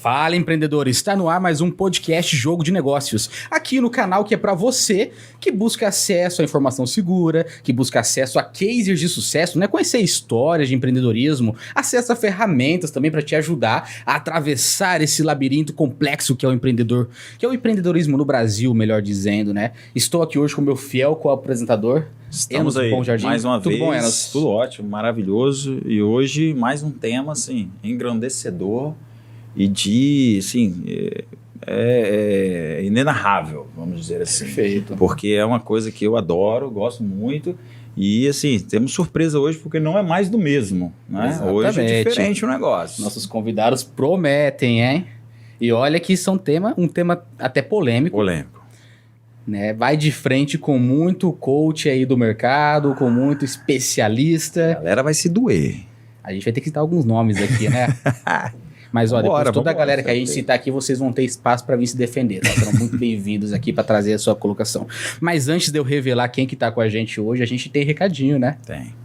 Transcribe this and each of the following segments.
Fala, empreendedores! Está no ar mais um podcast Jogo de Negócios, aqui no canal que é para você que busca acesso à informação segura, que busca acesso a cases de sucesso, né? Conhecer histórias de empreendedorismo, acesso a ferramentas também para te ajudar a atravessar esse labirinto complexo que é o empreendedor, que é o empreendedorismo no Brasil, melhor dizendo, né? Estou aqui hoje com o meu fiel co-apresentador, Estamos Enos aí, Bom Jardim. mais uma Tudo vez, bom, Enos? tudo ótimo, maravilhoso. E hoje mais um tema, assim, engrandecedor e de, assim, inenarrável, vamos dizer assim. Perfeito. Porque é uma coisa que eu adoro, gosto muito. E, assim, temos surpresa hoje porque não é mais do mesmo, né? Exatamente. Hoje é diferente o negócio. Nossos convidados prometem, hein? E olha que isso é um tema até polêmico. Polêmico. Né? Vai de frente com muito coach aí do mercado, com muito A especialista. galera vai se doer. A gente vai ter que citar alguns nomes aqui, né? Mas olha, depois toda a galera que a gente citar aqui, vocês vão ter espaço para vir se defender. Tá? Serão muito bem-vindos aqui para trazer a sua colocação. Mas antes de eu revelar quem que tá com a gente hoje, a gente tem recadinho, né?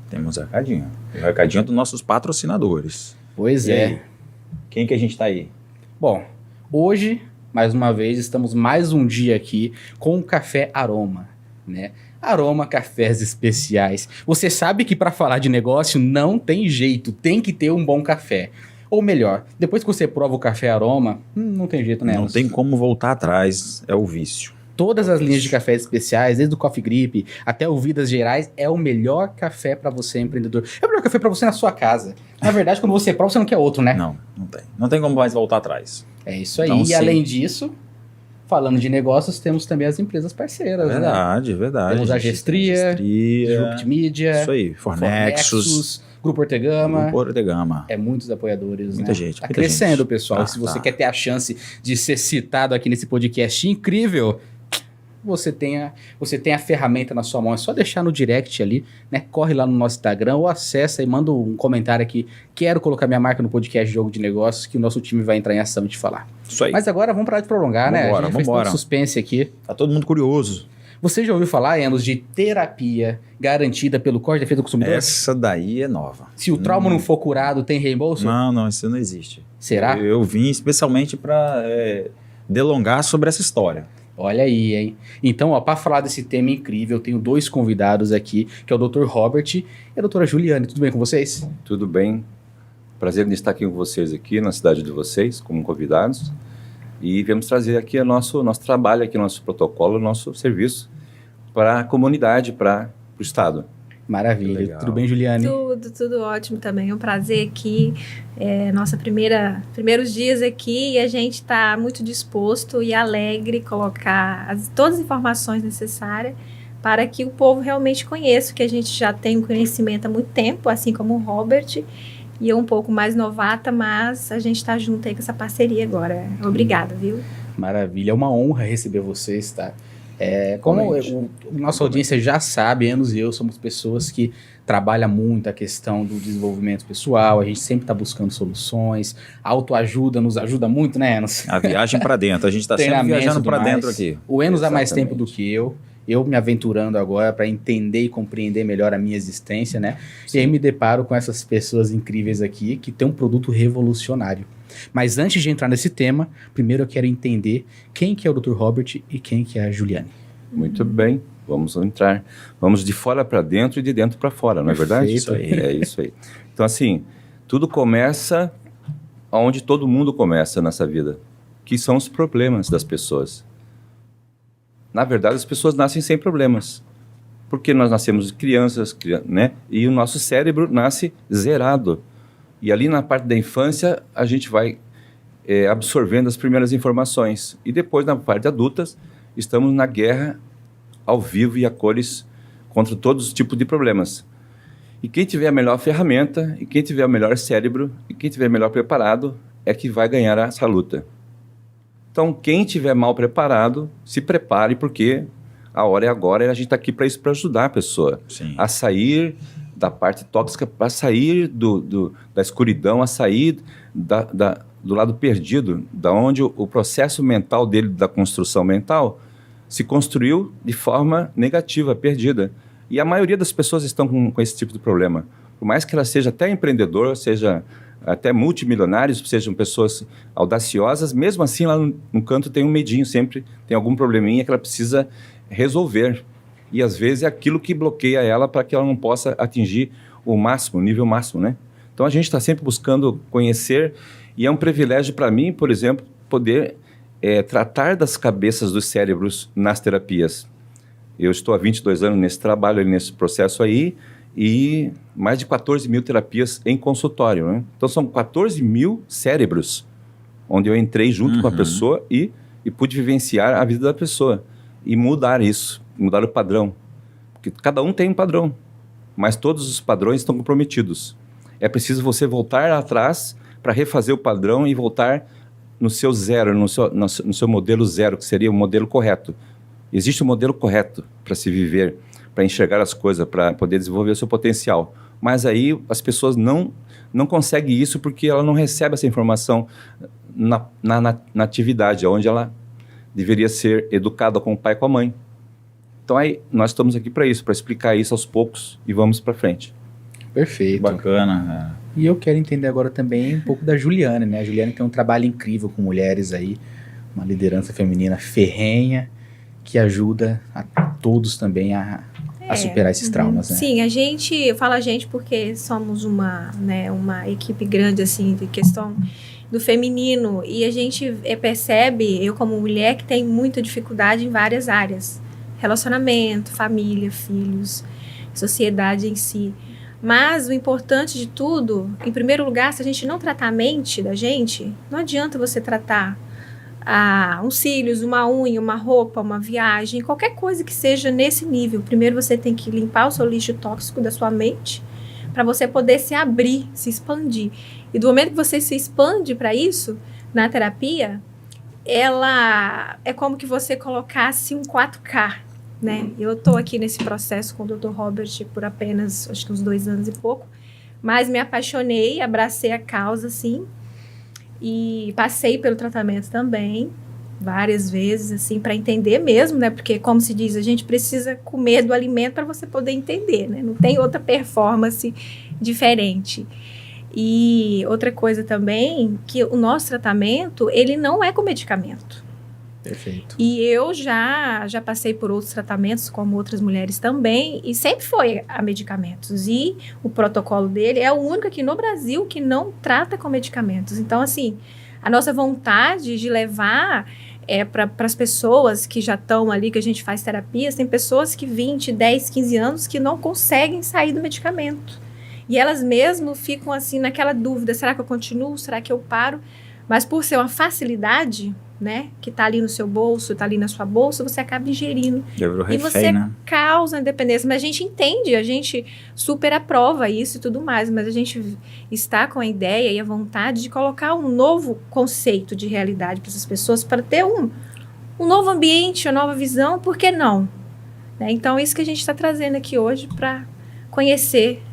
Temos recadinho. O recadinho dos nossos patrocinadores. Pois E é. aí? Quem que a gente tá aí? Bom, hoje, mais uma vez, estamos mais um dia aqui com o Café Aroma, né? Aroma Cafés Especiais. Você sabe que para falar de negócio não tem jeito, tem que ter um bom café. Ou melhor, depois que você prova o Café Aroma, não tem jeito, né? Não tem como voltar atrás, é o vício. Todas as linhas de cafés especiais, desde o Coffee Grip até o Vidas Gerais, é o melhor café para você, empreendedor. É o melhor café para você na sua casa. Na verdade, quando você prova, você não quer outro, né? Não tem. Não tem como mais voltar atrás. É isso aí. Então, e sim. além disso, falando de negócios, temos também as empresas parceiras, né? Verdade. Temos a Gestria, Disrupt Media, Isso aí, Fornexus, Grupo Ortegama. Grupo Ortegama. É muitos apoiadores, Muita né? gente, Tá muita crescendo, gente. pessoal. Se você tá. quer ter a chance de ser citado aqui nesse podcast incrível, você tem a ferramenta na sua mão. É só deixar no direct ali, né? Corre lá no nosso Instagram ou acessa e manda um comentário aqui. Quero colocar minha marca no podcast Jogo de Negócios, que o nosso time vai entrar em ação de falar. Isso aí. Mas agora vamos parar de prolongar, né? A gente fez tanto suspense aqui. Tá todo mundo curioso. Você já ouviu falar, Enos, de terapia garantida pelo Código de Defesa do Consumidor? Essa daí é nova. Se o trauma não for curado, tem reembolso? Não, isso não existe. Será? Eu vim especialmente para delongar sobre essa história. Olha aí, hein? Então, ó, para falar desse tema incrível, eu tenho dois convidados aqui, que é o Dr. Robert e a doutora Juliane. Tudo bem com vocês? Tudo bem. Prazer em estar aqui com vocês aqui na cidade de vocês, como convidados. E viemos trazer aqui o nosso trabalho, aqui, nosso protocolo, nosso serviço para a comunidade, para o Estado. Maravilha. Legal. Tudo bem, Juliane? Tudo ótimo também. É um prazer aqui. Primeiros dias aqui e a gente está muito disposto e alegre colocar todas as informações necessárias para que o povo realmente conheça, que a gente já tem um conhecimento há muito tempo, assim como o Robert, e eu um pouco mais novata, mas a gente está junto aí com essa parceria agora. Obrigada, viu? Maravilha. É uma honra receber vocês, tá? Como nossa audiência já sabe, Enos e eu somos pessoas que trabalham muito a questão do desenvolvimento pessoal, a gente sempre está buscando soluções, a autoajuda nos ajuda muito, né, Enos? A viagem para dentro, a gente está sempre Treinamento, viajando para tudo mais. dentro aqui. O Enos há mais Exatamente. tempo do que eu me aventurando agora para entender e compreender melhor a minha existência, né? E aí me deparo com essas pessoas incríveis aqui que tem um produto revolucionário. Mas antes de entrar nesse tema, primeiro eu quero entender quem que é o Dr. Robert e quem que é a Juliane. Muito bem, vamos entrar. Vamos de fora para dentro e de dentro para fora, não é verdade? Perfeito. Isso aí. É isso aí. Então, assim, tudo começa onde todo mundo começa nessa vida, que são os problemas das pessoas. Na verdade, as pessoas nascem sem problemas, porque nós nascemos crianças, né? E o nosso cérebro nasce zerado. E ali na parte da infância, a gente vai absorvendo as primeiras informações. E depois, na parte adulta, estamos na guerra ao vivo e a cores contra todos os tipos de problemas. E quem tiver a melhor ferramenta, e quem tiver o melhor cérebro, e quem tiver melhor preparado, é que vai ganhar essa luta. Então, quem tiver mal preparado, se prepare, porque a hora é agora e a gente está aqui para isso, para ajudar a pessoa Sim. a sair da parte tóxica, para sair da escuridão, a sair do lado perdido, da onde o processo mental dele, da construção mental, se construiu de forma negativa, perdida. E a maioria das pessoas estão com esse tipo de problema. Por mais que ela seja até empreendedor, seja até multimilionários, sejam pessoas audaciosas, mesmo assim lá no canto tem um medinho, sempre tem algum probleminha que ela precisa resolver. E às vezes é aquilo que bloqueia ela para que ela não possa atingir o máximo, o nível máximo, né? Então a gente está sempre buscando conhecer, e é um privilégio para mim, por exemplo, poder tratar das cabeças dos cérebros nas terapias. Eu estou há 22 anos nesse trabalho, nesse processo aí, e mais de 14 mil terapias em consultório, né? Então são 14 mil cérebros, onde eu entrei junto com a pessoa e pude vivenciar a vida da pessoa e mudar isso, mudar o padrão. Porque cada um tem um padrão, mas todos os padrões estão comprometidos. É preciso você voltar atrás para refazer o padrão e voltar no seu zero, no seu modelo zero, que seria o modelo correto. Existe um modelo correto para se viver, para enxergar as coisas, para poder desenvolver o seu potencial. Mas aí as pessoas não conseguem isso porque ela não recebe essa informação na atividade, onde ela deveria ser educada com o pai e com a mãe. Então aí nós estamos aqui para isso, para explicar isso aos poucos e vamos para frente. Perfeito. Bacana. E eu quero entender agora também um pouco da Juliane, né? A Juliane tem um trabalho incrível com mulheres aí, uma liderança feminina ferrenha, que ajuda a todos também a superar esses traumas, né? Sim, eu falo a gente porque somos uma equipe grande, assim, de questão do feminino, e a gente percebe, eu como mulher, que tem muita dificuldade em várias áreas. Relacionamento, família, filhos, sociedade em si. Mas o importante de tudo, em primeiro lugar, se a gente não tratar a mente da gente, não adianta você tratar uns cílios, uma unha, uma roupa, uma viagem, qualquer coisa que seja nesse nível. Primeiro você tem que limpar o seu lixo tóxico da sua mente para você poder se abrir, se expandir. E do momento que você se expande para isso, na terapia, ela é como que você colocasse um 4K, né? Eu estou aqui nesse processo com o Dr. Robert por apenas, acho que uns 2 anos e pouco, mas me apaixonei, abracei a causa, assim, e passei pelo tratamento também, várias vezes, assim, para entender mesmo, né? Porque, como se diz, a gente precisa comer do alimento para você poder entender, né? Não tem outra performance diferente. E outra coisa também, que o nosso tratamento, ele não é com medicamento. Perfeito. E eu já passei por outros tratamentos, como outras mulheres também, e sempre foi a medicamentos. E o protocolo dele é o único aqui no Brasil que não trata com medicamentos. Então, assim, a nossa vontade de levar para as pessoas que já estão ali, que a gente faz terapias, tem pessoas que 20, 10, 15 anos que não conseguem sair do medicamento. E elas mesmo ficam assim naquela dúvida, será que eu continuo, será que eu paro? Mas por ser uma facilidade, né, que está ali no seu bolso, está ali na sua bolsa, você acaba ingerindo. Já virou refém, e você né? causa independência. Mas a gente entende, a gente super aprova isso e tudo mais, mas a gente está com a ideia e a vontade de colocar um novo conceito de realidade para essas pessoas, para ter um novo ambiente, uma nova visão, por que não? Né? Então, é isso que a gente está trazendo aqui hoje para conhecer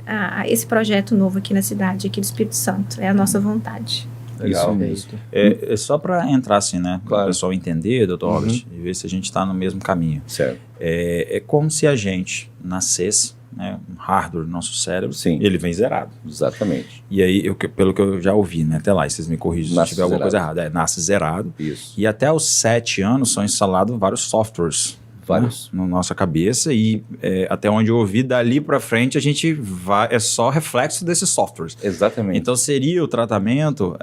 esse projeto novo aqui na cidade, aqui do Espírito Santo. É a nossa vontade. Legal. Isso mesmo. É só para entrar assim, né? Para Claro. o pessoal entender, doutor Robert, e ver se a gente está no mesmo caminho. Certo. É como se a gente nascesse, né? Um hardware do nosso cérebro, Sim. ele vem zerado. Exatamente. E aí, pelo que eu já ouvi, né? Até lá, e vocês me corrigem Nasce se tiver alguma coisa zerado. errada. Nasce zerado. Isso. E até os 7 anos são instalados vários softwares. Vários. Né, na nossa cabeça, e até onde eu ouvi, dali para frente a gente vai, é só reflexo desses softwares. Exatamente. Então seria o tratamento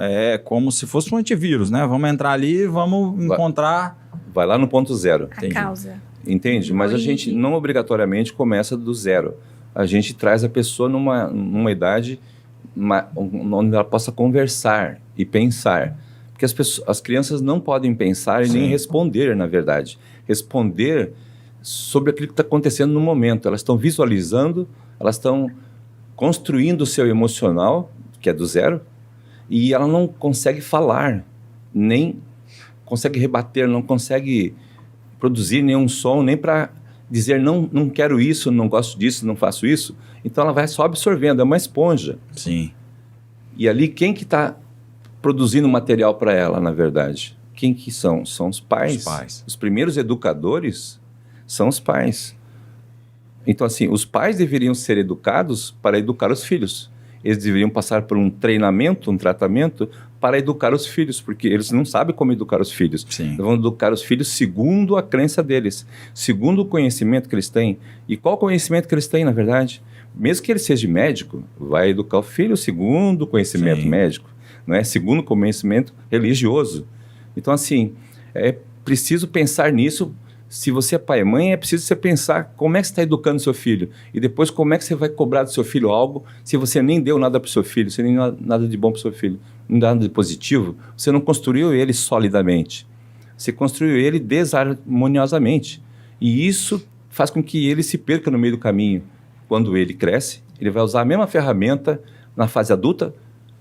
como se fosse um antivírus, né? Vamos entrar ali, vamos encontrar. Vai lá no ponto zero. A Entendi. causa. Entende? Mas a gente não obrigatoriamente começa do zero. A gente traz a pessoa numa idade onde ela possa conversar e pensar. Porque as crianças não podem pensar e nem Sim. responder, na verdade. Responder sobre aquilo que está acontecendo no momento. Elas estão visualizando, elas estão construindo o seu emocional, que é do zero, e ela não consegue falar, nem consegue rebater, não consegue produzir nenhum som, nem para dizer não quero isso, não gosto disso, não faço isso. Então ela vai só absorvendo, é uma esponja. Sim. E ali quem que está produzindo material para ela, na verdade? Quem que são? São os pais. Os pais. Os primeiros educadores são os pais. Então, assim, os pais deveriam ser educados para educar os filhos. eles deveriam passar por um treinamento, um tratamento para educar os filhos, porque eles não sabem como educar os filhos. Sim. Eles vão educar os filhos segundo a crença deles, segundo o conhecimento que eles têm. E qual conhecimento que eles têm, na verdade? Mesmo que ele seja médico, vai educar o filho segundo o conhecimento Sim. médico, não é? Segundo o conhecimento religioso. Então, assim, é preciso pensar nisso. Se você é pai e mãe, é preciso você pensar como é que você está educando seu filho. E depois, como é que você vai cobrar do seu filho algo se você nem deu nada para o seu filho, você nem deu nada de bom para o seu filho, não deu nada de positivo, você não construiu ele solidamente. Você construiu ele desarmoniosamente. E isso faz com que ele se perca no meio do caminho. Quando ele cresce, ele vai usar a mesma ferramenta na fase adulta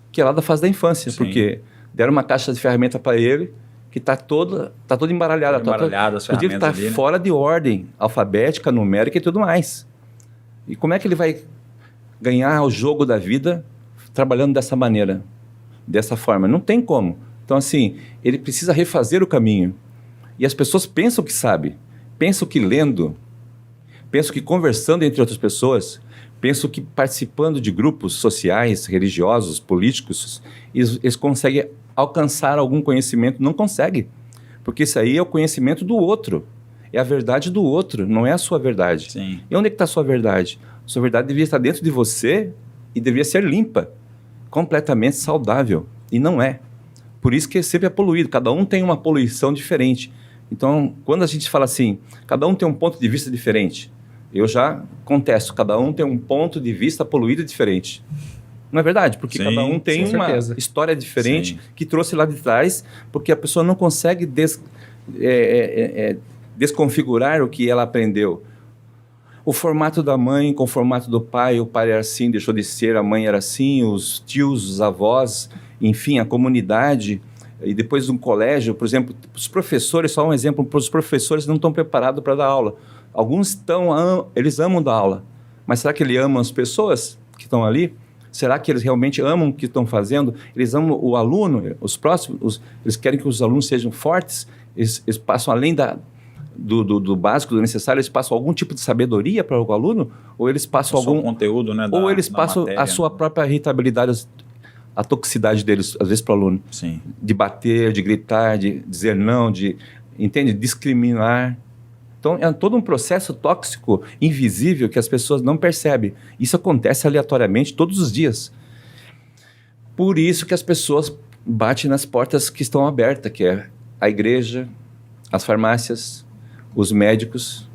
que é lá da fase da infância. Sim. Porque deram uma caixa de ferramenta para ele que está toda embaralhada. Embaralhada as Inclusive está ferramentas ali, né? fora de ordem alfabética, numérica e tudo mais. E como é que ele vai ganhar o jogo da vida trabalhando dessa maneira, dessa forma? Não tem como. Então, assim, ele precisa refazer o caminho. E as pessoas pensam que sabem, pensam que lendo, pensam que conversando entre outras pessoas, pensam que participando de grupos sociais, religiosos, políticos, eles conseguem alcançar algum conhecimento. Não consegue, porque isso aí é o conhecimento do outro, é a verdade do outro, não é a sua verdade. Sim. E onde é que está a sua verdade? A sua verdade devia estar dentro de você e devia ser limpa, completamente saudável, e não é. Por isso que sempre é poluído, cada um tem uma poluição diferente. Então, quando a gente fala assim, cada um tem um ponto de vista diferente, eu já contesto, cada um tem um ponto de vista poluído diferente. Não é verdade? Porque Sim, cada um tem com uma certeza. história diferente Sim. que trouxe lá de trás, porque a pessoa não consegue desconfigurar o que ela aprendeu. O formato da mãe com o formato do pai, o pai era assim, deixou de ser, a mãe era assim, os tios, os avós, enfim, a comunidade. E depois um colégio, por exemplo, os professores, só um exemplo, os professores não estão preparados para dar aula. Alguns eles amam dar aula, mas será que eles amam as pessoas que estão ali? Será que eles realmente amam o que estão fazendo? Eles amam o aluno, os próximos, eles querem que os alunos sejam fortes, eles passam além do básico, do necessário, eles passam algum tipo de sabedoria para o aluno? Ou eles passam Só o conteúdo, né? ou eles da passam matéria, a sua própria irritabilidade, a toxicidade deles, às vezes, para o aluno. Sim. De bater, de gritar, de dizer não, entende? Discriminar. Então, é todo um processo tóxico, invisível, que as pessoas não percebem. Isso acontece aleatoriamente todos os dias. Por isso que as pessoas batem nas portas que estão abertas, que é a igreja, as farmácias, os médicos,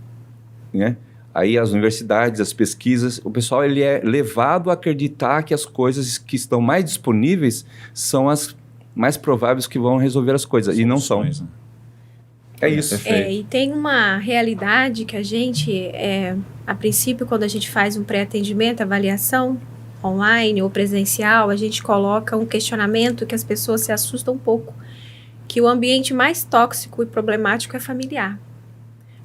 né? Aí as universidades, as pesquisas, o pessoal ele é levado a acreditar que as coisas que estão mais disponíveis são as mais prováveis que vão resolver as coisas, e não são. Soluções, né? É isso. Perfeito. E tem uma realidade que a gente, a princípio, quando a gente faz um pré-atendimento, avaliação online ou presencial, a gente coloca um questionamento que as pessoas se assustam um pouco, que o ambiente mais tóxico e problemático é familiar.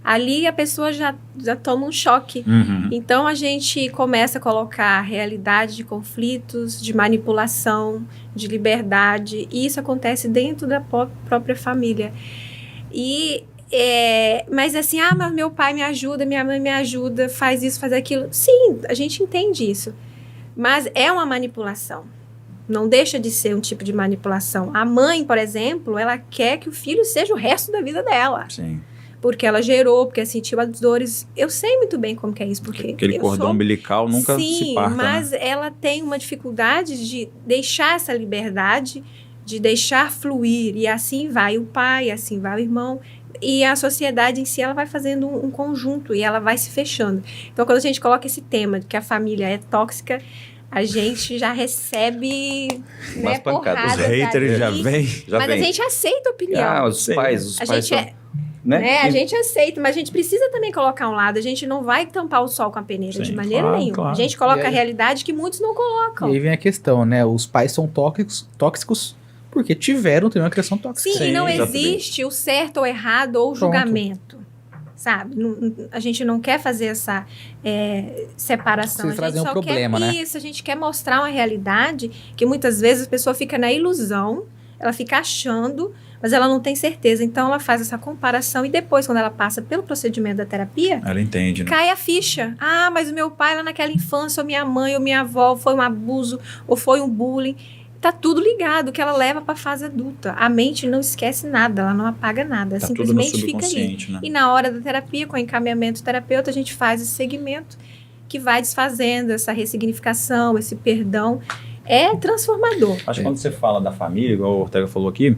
Ali a pessoa já toma um choque. Uhum. Então a gente começa a colocar a realidade de conflitos, de manipulação, de liberdade, e isso acontece dentro da própria família. Mas assim, mas meu pai me ajuda, minha mãe me ajuda, faz isso, faz aquilo. Sim, a gente entende isso. Mas é uma manipulação. Não deixa de ser um tipo de manipulação. A mãe, por exemplo, ela quer que o filho seja o resto da vida dela. Sim. Porque ela gerou, porque sentiu as dores. Eu sei muito bem como que é isso. Porque Aquele cordão umbilical nunca se parta, mas né? ela tem uma dificuldade de deixar essa liberdade, de deixar fluir. E assim vai o pai, assim vai o irmão. E a sociedade em si, ela vai fazendo um conjunto e ela vai se fechando. Então, quando a gente coloca esse tema de que a família é tóxica, a gente já recebe Umas pancadas. Os haters já vêm. Mas a gente aceita a opinião. Os pais a são, gente né? a gente aceita, mas a gente precisa também colocar um lado. A gente não vai tampar o sol com a peneira, Sim, de maneira claro, nenhuma. claro. A gente coloca E a aí- realidade que muitos não E colocam. aí vem a questão, né? Os pais são tóxicos porque tiveram uma criação tóxica. Sim, Sim, e não exatamente. existe o certo ou errado ou julgamento. Sabe? A gente não quer fazer essa separação. Vocês A trazem gente um só problema, quer né? isso, a gente quer mostrar uma realidade que muitas vezes a pessoa fica na ilusão ela fica achando, mas ela não tem certeza. Então, ela faz essa comparação e depois, quando ela passa pelo procedimento da terapia, Ela entende, né? cai a ficha. Ah, mas o meu pai lá naquela infância, ou minha mãe, ou minha avó, foi um abuso, ou foi um bullying. Tá tudo ligado, que ela leva para a fase adulta. A mente não esquece nada, ela não apaga nada, Tá simplesmente tudo no fica ali. subconsciente, né? E na hora da terapia, com o encaminhamento terapeuta, a gente faz esse segmento que vai desfazendo essa ressignificação, esse perdão. É transformador. Acho que quando você fala da família, igual o Ortega falou aqui,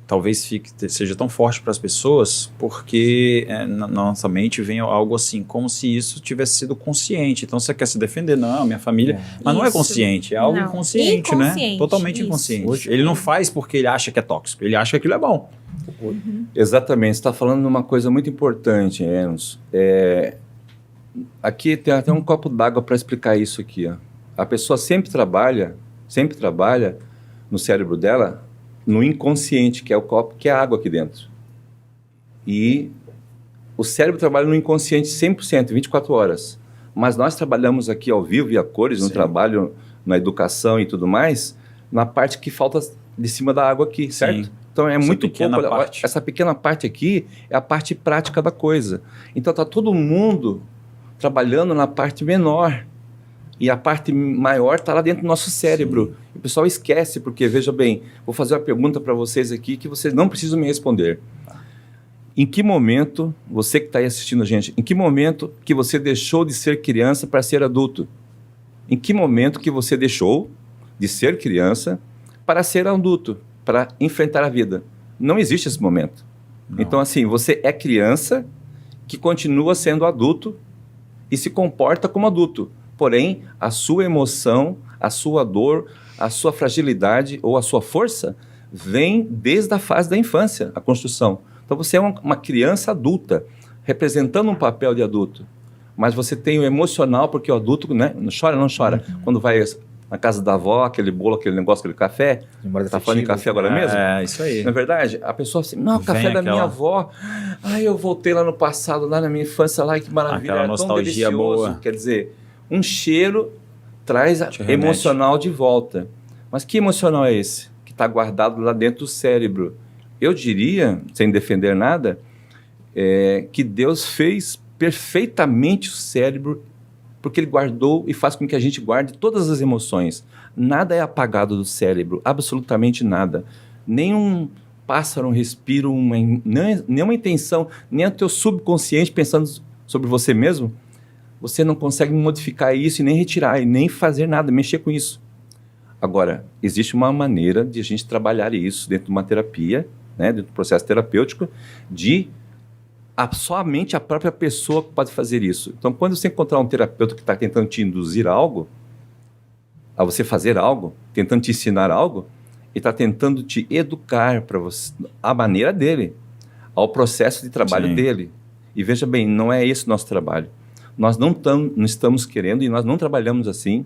talvez seja tão forte para as pessoas, porque na nossa mente vem algo assim, como se isso tivesse sido consciente. Então você quer se defender, não, minha família. Mas não é Isso. consciente, é algo Não. inconsciente, né? Inconsciente, Totalmente isso. inconsciente. Hoje- Ele não faz porque ele acha que é tóxico, ele acha que aquilo é bom. Exatamente, você está falando de uma coisa muito importante, Enos. Aqui tem até um copo d'água para explicar isso aqui. Ó. A pessoa sempre trabalha no cérebro dela, no inconsciente, que é o copo, que é a água aqui dentro. E o cérebro trabalha no inconsciente 100%, 24 horas. Mas nós trabalhamos aqui ao vivo e a cores, no Sim. trabalho, na educação e tudo mais, na parte que falta de cima da água aqui, certo? Sim. Então é Essa muito pequena pouco. parte. Essa pequena parte aqui é a parte prática da coisa. Então está todo mundo trabalhando na parte menor. E a parte maior está lá dentro do nosso cérebro. O pessoal esquece, porque, veja bem, vou fazer uma pergunta para vocês aqui que vocês não precisam me responder. Em que momento, você que está aí assistindo a gente, em que momento que você deixou de ser criança para ser adulto? Em que momento que você deixou de ser criança para ser adulto, para enfrentar a vida? Não existe esse momento. Não. Então, assim, você é criança que continua sendo adulto e se comporta como adulto. Porém, a sua emoção, a sua dor, a sua fragilidade ou a sua força vem desde a fase da infância, a construção. Então você é uma criança adulta, representando um papel de adulto. Mas você tem o emocional, porque o adulto, né, não chora. Quando vai na casa da avó, aquele bolo, aquele negócio, aquele café. Está falando em café agora mesmo? É, isso aí. Na verdade, a pessoa assim, não, o Vem café da aquela- minha avó. Ai, eu voltei lá no passado, lá na minha infância, lá, que maravilha. Aquela era tão nostalgia delicioso. boa. Quer dizer, um cheiro traz Te remete. emocional de volta. Mas que emocional é esse? Que está guardado lá dentro do cérebro. Eu diria, sem defender nada, que Deus fez perfeitamente o cérebro, porque Ele guardou e faz com que a gente guarde todas as emoções. Nada é apagado do cérebro, absolutamente nada. Nenhum pássaro respira nenhuma intenção, nem o teu subconsciente pensando sobre você mesmo. Você não consegue modificar isso e nem retirar, e nem fazer nada, mexer com isso. Agora, existe uma maneira de a gente trabalhar isso dentro de uma terapia, né, dentro do processo terapêutico, de somente a própria pessoa pode fazer isso. Então, quando você encontrar um terapeuta que está tentando te induzir a algo, a você fazer algo, tentando te ensinar algo, ele está tentando te educar para você, à maneira dele, ao processo de trabalho Sim. dele. E veja bem, não é esse o nosso trabalho. Nós não estamos querendo, e nós não trabalhamos assim,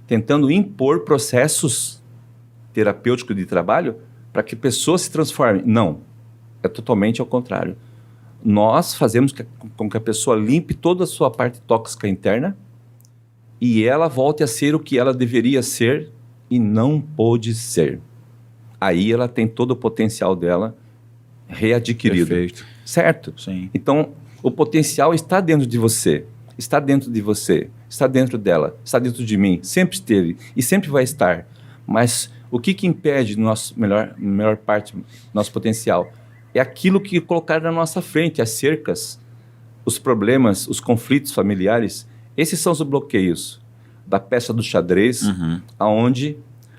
tentando impor processos terapêuticos de trabalho para que pessoas se transformem. Não, é totalmente ao contrário. Nós fazemos com que a pessoa limpe toda a sua parte tóxica interna e ela volte a ser o que ela deveria ser e não pôde ser. Aí ela tem todo o potencial dela readquirido. Perfeito. Certo? Sim. Então, o potencial está dentro de você, está dentro de você, está dentro dela, está dentro de mim, sempre esteve e sempre vai estar. Mas o que impede melhor parte, nosso potencial? É aquilo que colocaram na nossa frente, as cercas, os problemas, os conflitos familiares. Esses são os bloqueios da peça do xadrez, Uhum. aonde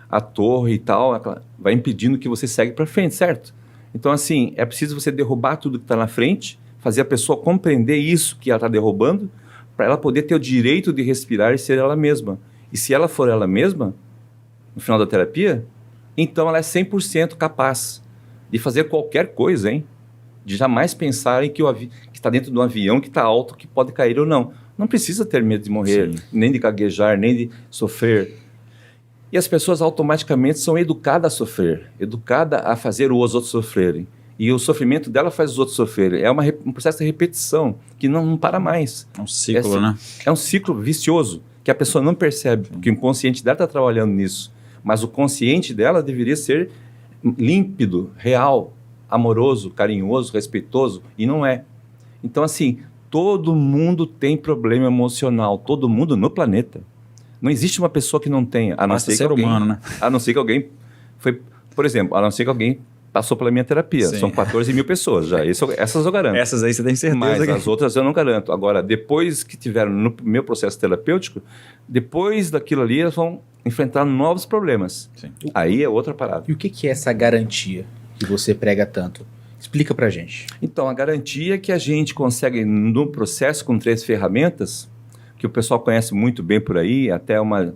a torre e tal vai impedindo que você segue para frente, certo? Então, assim, é preciso você derrubar tudo que está na frente, fazer a pessoa compreender isso que ela está derrubando, para ela poder ter o direito de respirar e ser ela mesma. E se ela for ela mesma, no final da terapia, então ela é 100% capaz de fazer qualquer coisa, hein? De jamais pensar em que está dentro de um avião que está alto, que pode cair ou não. Não precisa ter medo de morrer, Sim. nem de gaguejar, nem de sofrer. E as pessoas automaticamente são educadas a sofrer, educadas a fazer os outros sofrerem. E o sofrimento dela faz os outros sofrerem. É um processo de repetição que não para mais. É um ciclo, né? É um ciclo vicioso que a pessoa não percebe, porque o inconsciente dela está trabalhando nisso. Mas o consciente dela deveria ser límpido, real, amoroso, carinhoso, respeitoso, e não é. Então, assim, todo mundo tem problema emocional, todo mundo no planeta. Não existe uma pessoa que não tenha, a não ser ser humano, né? A não ser que alguém foi, por exemplo, a não ser que alguém passou pela minha terapia. Sim. São 14 mil pessoas já. Essas eu garanto. Essas aí você tem certeza. Mas as outras eu não garanto. Agora, depois que tiveram no meu processo terapêutico, depois daquilo ali, elas vão enfrentar novos problemas. Sim. Aí é outra parada. E o que é essa garantia que você prega tanto? Explica pra gente. Então, a garantia é que a gente consegue, no processo, com 3 ferramentas, que o pessoal conhece muito bem por aí, até uma...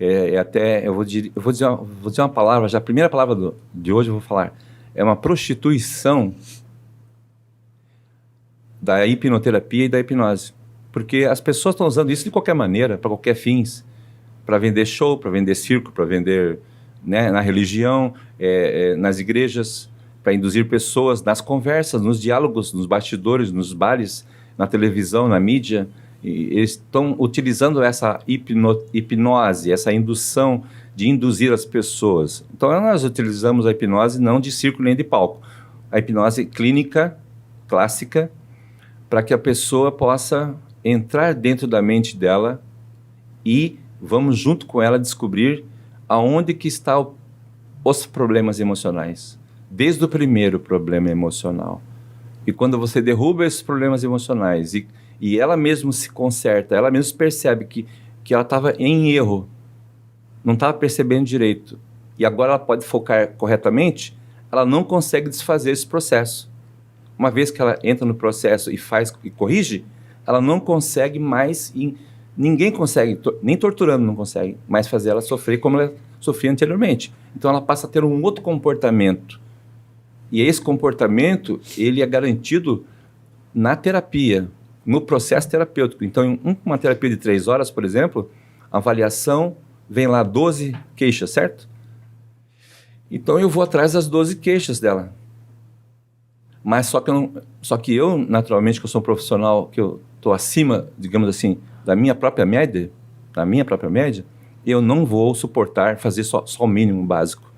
eu vou dizer uma palavra, já a primeira palavra de hoje eu vou falar, é uma prostituição da hipnoterapia e da hipnose. Porque as pessoas estão usando isso de qualquer maneira, para qualquer fins, para vender show, para vender circo, para vender, né, na religião, nas igrejas, para induzir pessoas nas conversas, nos diálogos, nos bastidores, nos bares, na televisão, na mídia. E eles estão utilizando essa hipnose, essa indução de induzir as pessoas. Então, nós utilizamos a hipnose não de circo nem de palco. A hipnose clínica, clássica, para que a pessoa possa entrar dentro da mente dela e vamos junto com ela descobrir aonde que estão os problemas emocionais. Desde o primeiro problema emocional. E quando você derruba esses problemas emocionais e ela mesma se conserta, ela mesma percebe que ela estava em erro, não estava percebendo direito, e agora ela pode focar corretamente, ela não consegue desfazer esse processo. Uma vez que ela entra no processo e faz e corrige, ela não consegue mais, ninguém consegue, nem torturando não consegue, mais fazer ela sofrer como ela sofria anteriormente. Então ela passa a ter um outro comportamento. E esse comportamento, ele é garantido na terapia, no processo terapêutico. Então, em uma terapia de 3 horas, por exemplo, a avaliação vem lá 12 queixas, certo? Então, eu vou atrás das 12 queixas dela. Mas só que eu, naturalmente, que eu sou um profissional, que eu estou acima, digamos assim, da minha própria média, eu não vou suportar fazer só o mínimo básico.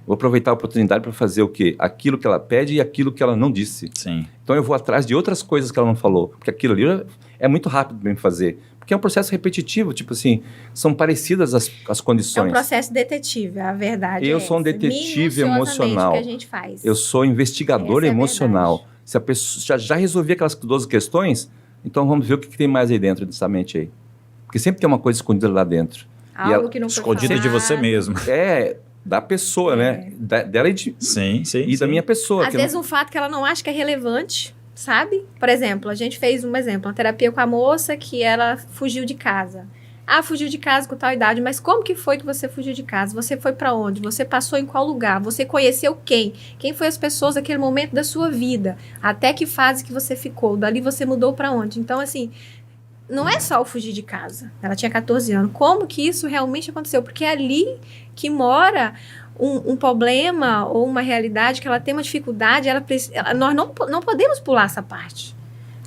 Vou aproveitar a oportunidade para fazer o quê? Aquilo que ela pede e aquilo que ela não disse. Sim. Então eu vou atrás de outras coisas que ela não falou, porque aquilo ali é muito rápido para mim fazer. Porque é um processo repetitivo, tipo assim, são parecidas as condições. É um processo detetive, a verdade. Eu sou um detetive emocional. Que a gente faz. Eu sou investigador emocional. Se a pessoa já resolvi aquelas 12 questões, então vamos ver o que tem mais aí dentro dessa mente aí. Porque sempre tem uma coisa escondida lá dentro. Algo que não foi escondida de você mesmo. Da pessoa, né? Dela e sim. Da minha pessoa. Às vezes um fato que ela não acha que é relevante, sabe? Por exemplo, a gente fez um exemplo, uma terapia com a moça que ela fugiu de casa. Ah, fugiu de casa com tal idade, mas como que foi que você fugiu de casa? Você foi pra onde? Você passou em qual lugar? Você conheceu quem? Quem foi as pessoas naquele momento da sua vida? Até que fase que você ficou? Dali você mudou pra onde? Então, assim, não é só o fugir de casa. Ela tinha 14 anos. Como que isso realmente aconteceu? Porque é ali que mora um problema ou uma realidade que ela tem uma dificuldade, nós não podemos pular essa parte.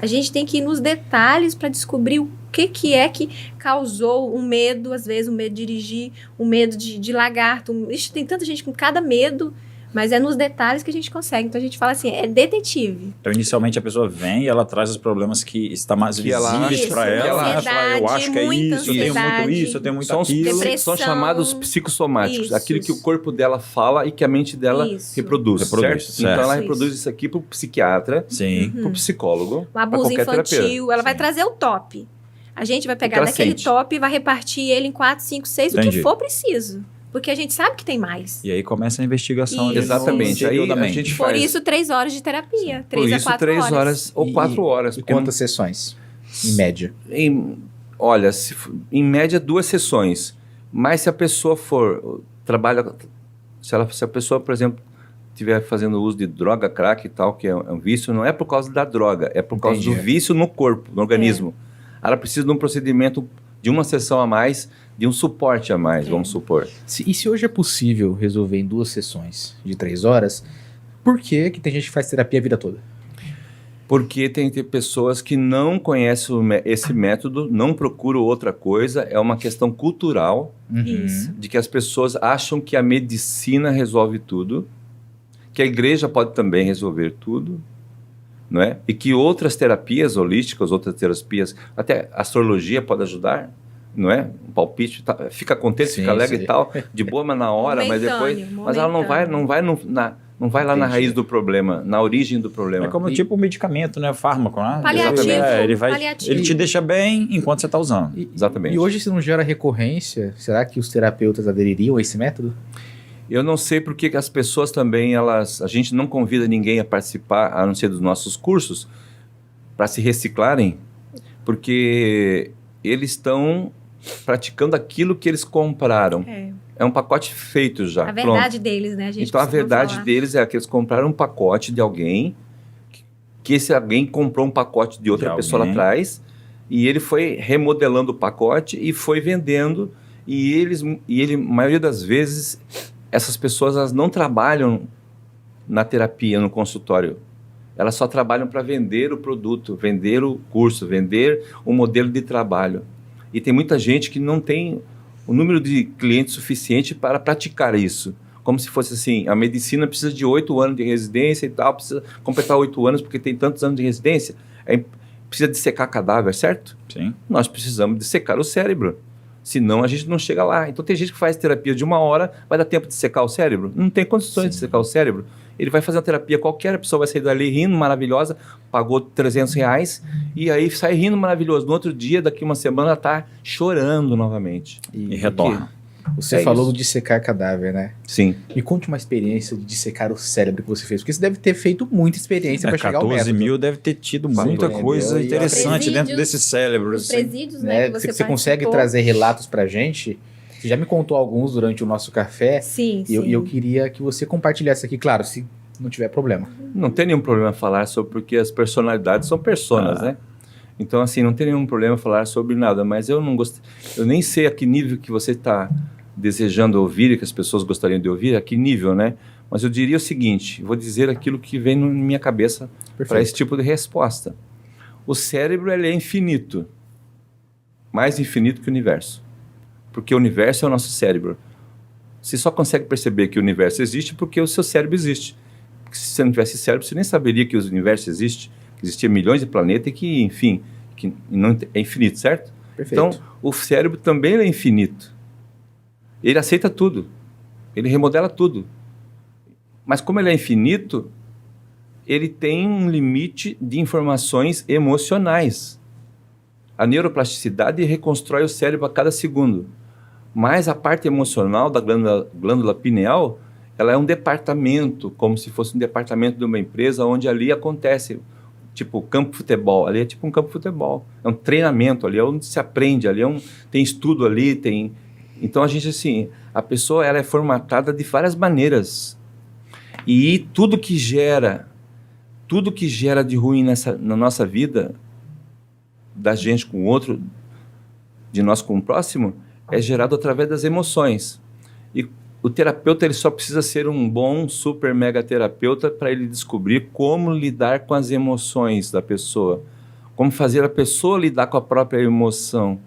A gente tem que ir nos detalhes para descobrir o que é que causou um medo, às vezes um medo de dirigir, um medo de lagarto. Tem tanta gente com cada medo, mas é nos detalhes que a gente consegue. Então a gente fala assim, é detetive. Então inicialmente a pessoa vem e ela traz os problemas que está mais visíveis para ela. Ela fala, eu acho que é isso, eu tenho muito isso, eu tenho muito aquilo. São chamados psicossomáticos, aquilo que o corpo dela fala e que a mente dela reproduz, certo? Então ela reproduz isso aqui para o psiquiatra, para o psicólogo, o abuso infantil, ela vai trazer o top. A gente vai pegar daquele top e vai repartir ele em 4, 5, 6, o que for preciso. Porque a gente sabe que tem mais. E aí começa a investigação. Exatamente. Aí a gente faz. Por isso, 3 horas de terapia. 3 a 4 horas. 3 horas ou 4 horas. E quantas sessões, em média? Olha, em média 2 sessões. Mas se a pessoa se a pessoa, por exemplo, estiver fazendo uso de droga, crack e tal, que é um vício, não é por causa da droga, é por causa do vício no corpo, no organismo. Ela precisa de um procedimento, de uma sessão a mais, de um suporte a mais, vamos supor. E se hoje é possível resolver em 2 sessões de 3 horas, por que tem gente que faz terapia a vida toda? Porque tem pessoas que não conhecem esse método, não procuram outra coisa, é uma questão cultural, Isso. de que as pessoas acham que a medicina resolve tudo, que a igreja pode também resolver tudo, não é? E que outras terapias holísticas, outras terapias, até astrologia pode ajudar, não é? Um palpite, fica contente, Sim, fica alegre sim. e tal, de boa, mas na hora, mas depois... Mas ela não vai lá na Entendi. raiz do problema, na origem do problema. É como tipo o medicamento, né? Fármaco, né? Paliativo, Ele paliativo. te deixa bem enquanto você está usando. Exatamente. E hoje, se não gera recorrência, será que os terapeutas adeririam a esse método? Eu não sei porque que as pessoas também, a gente não convida ninguém a participar, a não ser dos nossos cursos, para se reciclarem, porque eles estão praticando aquilo que eles compraram. É um pacote feito já. A verdade deles, né? A gente Então a costuma verdade falar. deles é que eles compraram um pacote de alguém, que esse alguém comprou um pacote de outra De pessoa lá alguém. atrás, e ele foi remodelando o pacote e foi vendendo, e maioria das vezes, essas pessoas elas não trabalham na terapia, no consultório. Elas só trabalham para vender o produto, vender o curso, vender o modelo de trabalho. E tem muita gente que não tem o número de clientes suficiente para praticar isso. Como se fosse assim, a medicina precisa de 8 anos de residência e tal, precisa completar 8 anos porque tem tantos anos de residência. Precisa dissecar cadáver, certo? Sim. Nós precisamos dissecar o cérebro. Senão a gente não chega lá. Então tem gente que faz terapia de 1 hora, vai dar tempo de secar o cérebro? Não tem condições de secar o cérebro. Ele vai fazer uma terapia qualquer, a pessoa vai sair dali rindo, maravilhosa, pagou R$300, e aí sai rindo maravilhoso. No outro dia, daqui uma semana, ela está chorando novamente. E retorna. Você É falou isso. do dissecar cadáver, né? Sim. Me conte uma experiência de dissecar o cérebro que você fez, porque você deve ter feito muita experiência para chegar ao 14 método. mil deve ter tido muita Entendeu? coisa E interessante presídios, dentro desse cérebro. Os assim. presídios, né? Né? Que Você consegue participou. trazer relatos pra gente? Você já me contou alguns durante o nosso café, Sim, e sim. eu queria que você compartilhasse aqui, claro, se não tiver problema. Não tem nenhum problema falar sobre, porque as personalidades são personas, né? Então, assim, não tem nenhum problema falar sobre nada, mas eu não gosto, eu nem sei a que nível que você está desejando ouvir e que as pessoas gostariam de ouvir, a que nível, né? Mas eu diria o seguinte, vou dizer aquilo que vem na minha cabeça para esse tipo de resposta. O cérebro, ele é infinito, mais infinito que o universo, porque o universo é o nosso cérebro. Você só consegue perceber que o universo existe porque o seu cérebro existe. Porque se você não tivesse cérebro, você nem saberia que o universo existe, que existiam milhões de planetas e que, enfim, que não é infinito, certo? Perfeito. Então, o cérebro também é infinito. Ele aceita tudo. Ele remodela tudo. Mas como ele é infinito, ele tem um limite de informações emocionais. A neuroplasticidade reconstrói o cérebro a cada segundo. Mas a parte emocional da glândula pineal, ela é um departamento, como se fosse um departamento de uma empresa, onde ali acontece, tipo campo de futebol. Ali é tipo um campo de futebol. É um treinamento, ali é onde se aprende, ali tem estudo ali, tem... Então a gente, assim, a pessoa ela é formatada de várias maneiras. E tudo que gera de ruim na nossa vida, da gente com o outro, de nós com o próximo, é gerado através das emoções. E o terapeuta ele só precisa ser um bom, super, mega terapeuta para ele descobrir como lidar com as emoções da pessoa, como fazer a pessoa lidar com a própria emoção.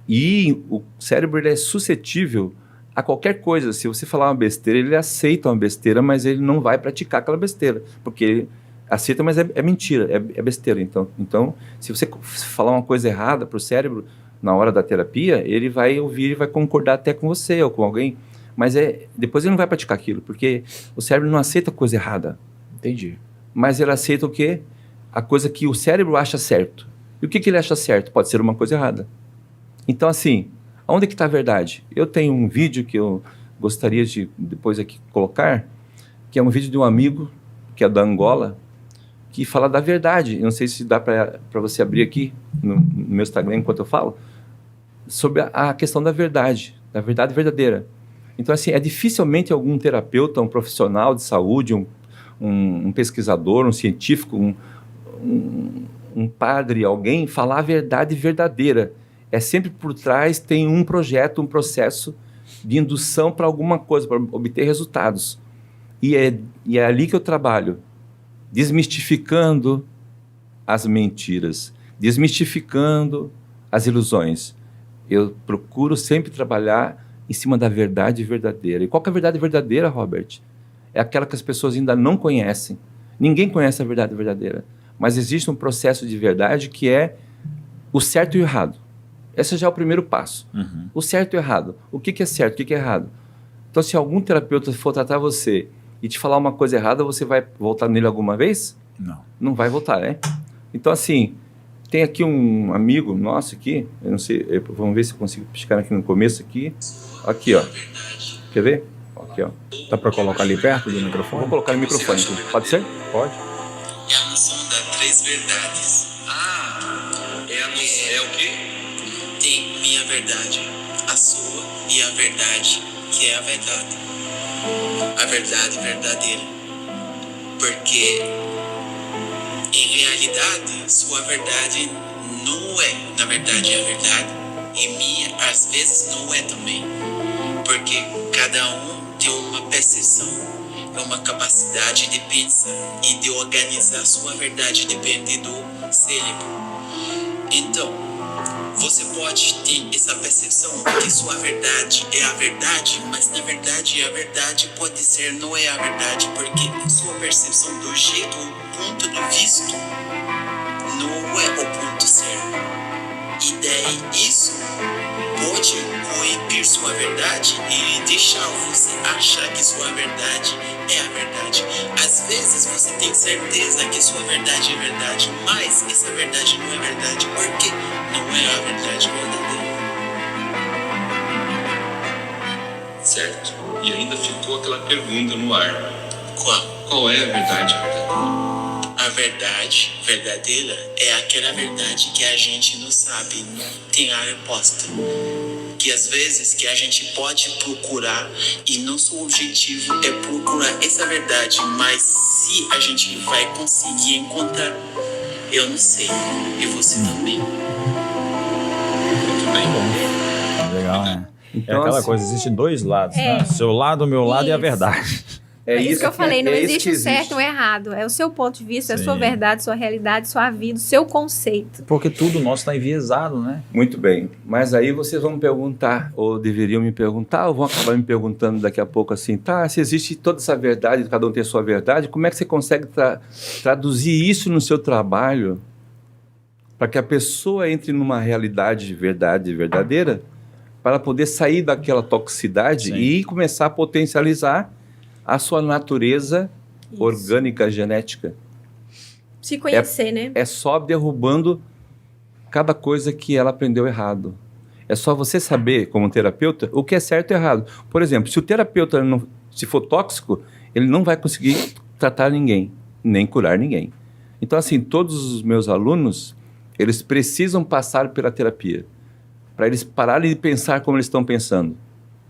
E o cérebro ele é suscetível a qualquer coisa. Se você falar uma besteira, ele aceita uma besteira, mas ele não vai praticar aquela besteira, porque ele aceita, mas é mentira, é besteira. Então, se você falar uma coisa errada para o cérebro na hora da terapia, ele vai ouvir e vai concordar até com você ou com alguém, mas depois ele não vai praticar aquilo, porque o cérebro não aceita coisa errada. Entendi. Mas ele aceita o quê? A coisa que o cérebro acha certo. E o que ele acha certo? Pode ser uma coisa errada. Então, assim, onde que está a verdade? Eu tenho um vídeo que eu gostaria de depois aqui colocar, que é um vídeo de um amigo, que é da Angola, que fala da verdade. Eu não sei se dá para você abrir aqui no meu Instagram enquanto eu falo, sobre a questão da verdade verdadeira. Então, assim, dificilmente algum terapeuta, um profissional de saúde, um pesquisador, um científico, um padre, alguém falar a verdade verdadeira. É sempre por trás tem um projeto, um processo de indução para alguma coisa, para obter resultados. E é ali que eu trabalho, desmistificando as mentiras, desmistificando as ilusões. Eu procuro sempre trabalhar em cima da verdade verdadeira. E qual que é a verdade verdadeira, Robert? É aquela que as pessoas ainda não conhecem. Ninguém conhece a verdade verdadeira. Mas existe um processo de verdade que é o certo e o errado. Esse já é o primeiro passo. Uhum. O certo e o errado. O que é certo, o que é errado? Então, se algum terapeuta for tratar você e te falar uma coisa errada, você vai voltar nele alguma vez? Não. Não vai voltar, né? Então, assim, tem aqui um amigo nosso aqui, eu não sei, vamos ver se eu consigo piscar aqui no começo aqui. Aqui, ó. Quer ver? Aqui, ó. Dá para colocar ali perto do Vou microfone? colocar no microfone, pode ser? Pode. É a noção das três verdades. É o quê? Tem minha verdade, a sua e a verdade, que é a verdade. A verdade verdadeira. Porque, em realidade, sua verdade não é, na verdade, a verdade. E minha, às vezes, não é também. Porque cada um tem uma percepção, é uma capacidade de pensar e de organizar sua verdade, depende do cérebro. Então, você pode ter essa percepção que sua verdade é a verdade, mas na verdade a verdade pode ser não é a verdade, porque sua percepção do jeito, o ponto de vista, não é o ponto certo. E daí isso pode coibir sua verdade e deixar você achar que sua verdade é a verdade. Às vezes você tem certeza que sua verdade é verdade, mas essa verdade não é verdade porque não é a verdade verdadeira. Certo. E ainda ficou aquela pergunta no ar. Qual? Qual é a verdade verdadeira? A verdade verdadeira é aquela verdade que a gente não sabe, não tem a resposta. Que às vezes que a gente pode procurar e nosso objetivo é procurar essa verdade, mas se a gente vai conseguir encontrar, eu não sei, e você também. Muito bem. Legal, né? Então, É aquela assim, coisa, existem dois lados, É. né? Seu lado, o meu lado e a Isso. verdade. É isso que eu falei, não é isso existe que o certo existe. ou o errado. É o seu ponto de vista, a sua Sim. verdade, sua realidade, sua vida, o seu conceito. Porque tudo nosso está enviesado, né? Muito bem, mas aí vocês vão me perguntar, ou deveriam me perguntar, ou vão acabar me perguntando daqui a pouco assim, tá, se existe toda essa verdade, cada um tem a sua verdade, como é que você consegue traduzir isso no seu trabalho para que a pessoa entre numa realidade de verdade verdadeira, para poder sair daquela toxicidade Sim. e começar a potencializar a sua natureza Isso. orgânica, genética. Se conhecer, né? É só derrubando cada coisa que ela aprendeu errado. É só você saber, como terapeuta, o que é certo e errado. Por exemplo, se o terapeuta se for tóxico, ele não vai conseguir tratar ninguém, nem curar ninguém. Então, assim, todos os meus alunos, eles precisam passar pela terapia, para eles pararem de pensar como eles estão pensando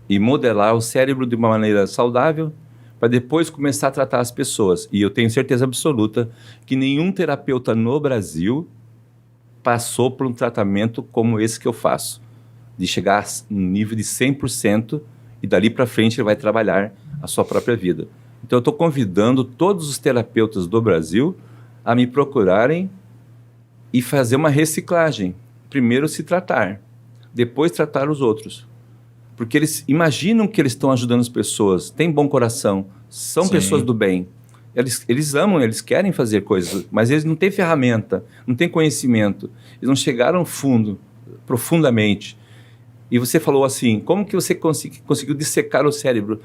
e modelar o cérebro de uma maneira saudável, para depois começar a tratar as pessoas. E eu tenho certeza absoluta que nenhum terapeuta no Brasil passou por um tratamento como esse que eu faço, de chegar no nível de 100% e dali para frente ele vai trabalhar a sua própria vida. Então eu estou convidando todos os terapeutas do Brasil a me procurarem e fazer uma reciclagem. Primeiro se tratar, depois tratar os outros. Porque eles imaginam que eles estão ajudando as pessoas, têm bom coração, são Sim. pessoas do bem. Eles amam, eles querem fazer coisas, mas eles não têm ferramenta, não têm conhecimento. Eles não chegaram fundo, profundamente. E você falou assim, como que você conseguiu dissecar o cérebro?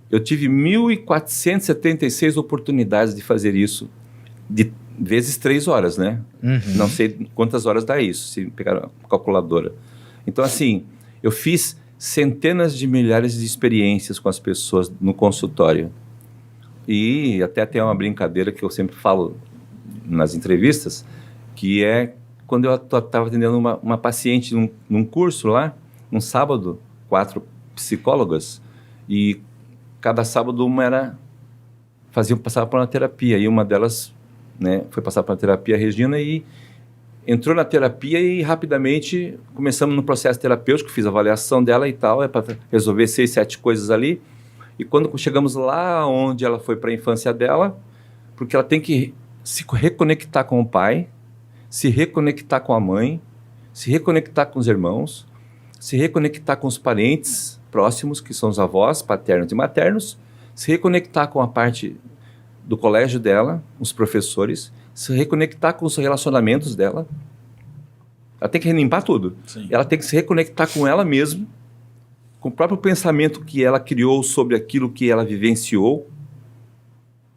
Eu tive 1.476 oportunidades de fazer isso, de vezes 3 horas, né? Não sei quantas horas dá isso, se pegar a calculadora. Então, assim, eu fiz centenas de milhares de experiências com as pessoas no consultório. E até tem uma brincadeira que eu sempre falo nas entrevistas, que é quando eu estava atendendo uma paciente num curso lá, um sábado, 4 psicólogas, e cada sábado uma passava por uma terapia, e uma delas, né, foi passar por uma terapia, a Regina, e entrou na terapia e rapidamente começamos no processo terapêutico, fiz a avaliação dela e tal, é para resolver 6, 7 coisas ali. E quando chegamos lá onde ela foi para a infância dela, porque ela tem que se reconectar com o pai, se reconectar com a mãe, se reconectar com os irmãos, se reconectar com os parentes próximos, que são os avós, paternos e maternos, se reconectar com a parte do colégio dela, os professores, se reconectar com os relacionamentos dela. Ela tem que relimpar tudo. Sim. Ela tem que se reconectar com ela mesma, com o próprio pensamento que ela criou sobre aquilo que ela vivenciou.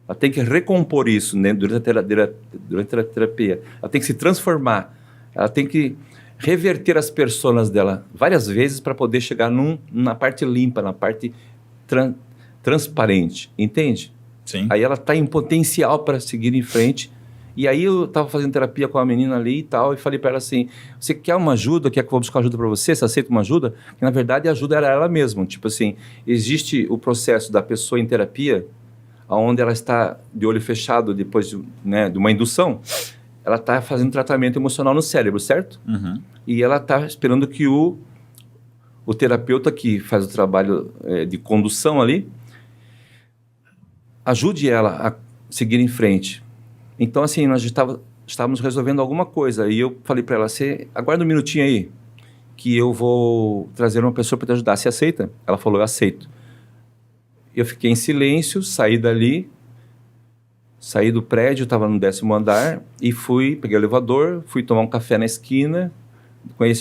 Ela tem que recompor isso, né, durante a terapia. Ela tem que se transformar. Ela tem que reverter as personas dela várias vezes para poder chegar na parte limpa, na parte transparente. Entende? Sim. Aí ela está em potencial para seguir em frente. E aí eu estava fazendo terapia com a menina ali e tal, e falei para ela assim, você quer uma ajuda? Quer que eu vou buscar ajuda para você? Você aceita uma ajuda? Que na verdade a ajuda era ela mesma. Tipo assim, existe o processo da pessoa em terapia, onde ela está de olho fechado depois de uma indução, ela está fazendo tratamento emocional no cérebro, certo? Uhum. E ela está esperando que o terapeuta que faz o trabalho de condução ali, ajude ela a seguir em frente. Então, assim, nós estávamos resolvendo alguma coisa. E eu falei para ela, você aguarda um minutinho aí, que eu vou trazer uma pessoa para te ajudar. Você aceita? Ela falou, eu aceito. Eu fiquei em silêncio, saí dali, saí do prédio, estava no 10º andar, e peguei o elevador, fui tomar um café na esquina.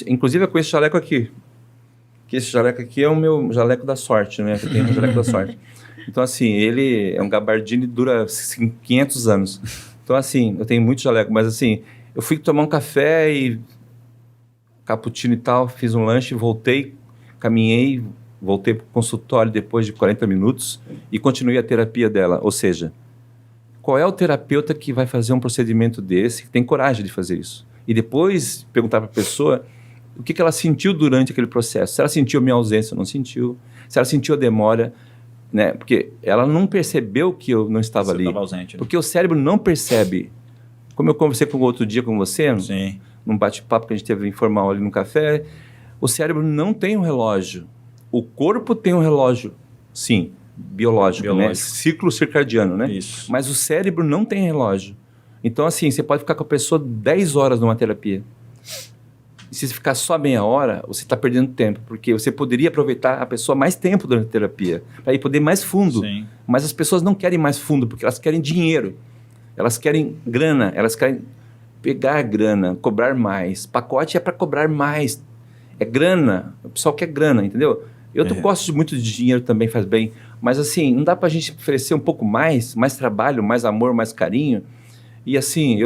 Inclusive, com esse jaleco aqui. Que esse jaleco aqui é o meu jaleco da sorte, né? Eu tenho um jaleco da sorte. Então, assim, ele é um gabardine, dura 500 anos. Então, assim, eu tenho muito jaleco, mas assim, eu fui tomar um café e cappuccino e tal, fiz um lanche, voltei, caminhei, voltei para o consultório depois de 40 minutos e continuei a terapia dela. Ou seja, qual é o terapeuta que vai fazer um procedimento desse, que tem coragem de fazer isso? E depois perguntar para a pessoa o que ela sentiu durante aquele processo. Se ela sentiu a minha ausência, não sentiu. Se ela sentiu a demora, né? Porque ela não percebeu que eu não estava ali. Estava ausente, né? Porque o cérebro não percebe. Como eu conversei com outro dia com você, Sim. num bate-papo que a gente teve informal ali no café, o cérebro não tem um relógio. O corpo tem um relógio, sim, biológico. Né? Ciclo circadiano, né? Isso. Mas o cérebro não tem relógio. Então, assim, você pode ficar com a pessoa 10 horas numa terapia. E se você ficar só meia hora, você está perdendo tempo, porque você poderia aproveitar a pessoa mais tempo durante a terapia, para ir poder ir mais fundo. Sim. Mas as pessoas não querem mais fundo, porque elas querem dinheiro, elas querem grana, elas querem pegar grana, cobrar mais. Pacote é para cobrar mais. É grana, o pessoal quer grana, entendeu? Eu gosto muito de dinheiro também, faz bem, mas assim, não dá para a gente oferecer um pouco mais trabalho, mais amor, mais carinho. E assim,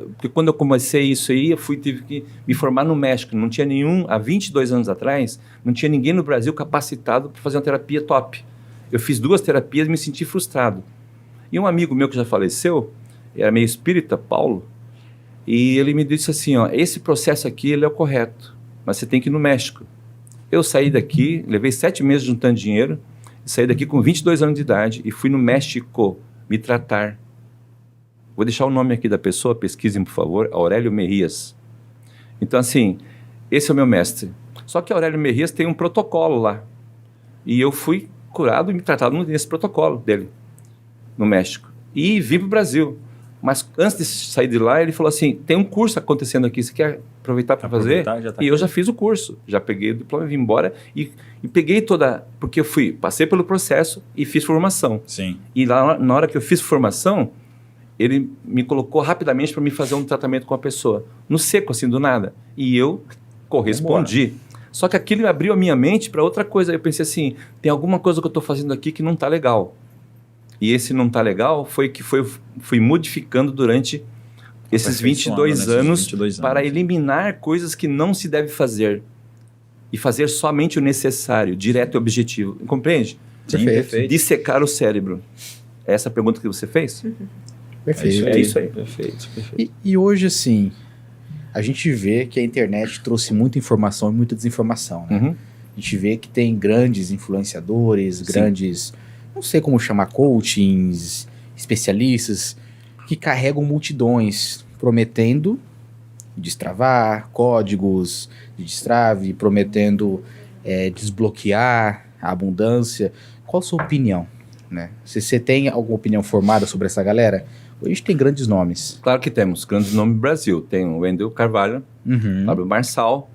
porque quando eu comecei isso aí, tive que me formar no México. Não tinha há 22 anos atrás, não tinha ninguém no Brasil capacitado para fazer uma terapia top. Eu fiz 2 terapias e me senti frustrado. E um amigo meu que já faleceu, era meio espírita, Paulo, e ele me disse assim, ó, esse processo aqui ele é o correto, mas você tem que ir no México. Eu saí daqui, levei 7 meses juntando dinheiro, saí daqui com 22 anos de idade e fui no México me tratar. Vou deixar o nome aqui da pessoa, pesquisem, por favor, Aurélio Mejías. Então, assim, esse é o meu mestre. Só que Aurélio Mejías tem um protocolo lá. E eu fui curado e me tratado nesse protocolo dele, no México. E vim para o Brasil. Mas antes de sair de lá, ele falou assim, tem um curso acontecendo aqui, você quer aproveitar para fazer? E eu já fiz o curso, já peguei o diploma, vim embora e peguei porque eu passei pelo processo e fiz formação. Sim. E lá, na hora que eu fiz formação, ele me colocou rapidamente para me fazer um tratamento com a pessoa, no seco, assim, do nada. E eu correspondi. Só que aquilo abriu a minha mente para outra coisa. Eu pensei assim, tem alguma coisa que eu estou fazendo aqui que não está legal. E esse não está legal fui modificando durante esses 22 anos para eliminar coisas que não se deve fazer. E fazer somente o necessário, direto e objetivo. Compreende? Sim, perfeito. Dissecar o cérebro. É essa a pergunta que você fez? Perfeito. É isso aí. Perfeito. E hoje, assim, a gente vê que a internet trouxe muita informação e muita desinformação, né? Uhum. A gente vê que tem grandes influenciadores, grandes, não sei como chamar, coachings, especialistas, que carregam multidões, prometendo destravar códigos de destrave, prometendo desbloquear a abundância. Qual a sua opinião, né? Você tem alguma opinião formada sobre essa galera? Hoje tem grandes nomes. Claro que temos grandes nomes no Brasil. Tem o Wendel Carvalho, Uhum. Pablo Marçal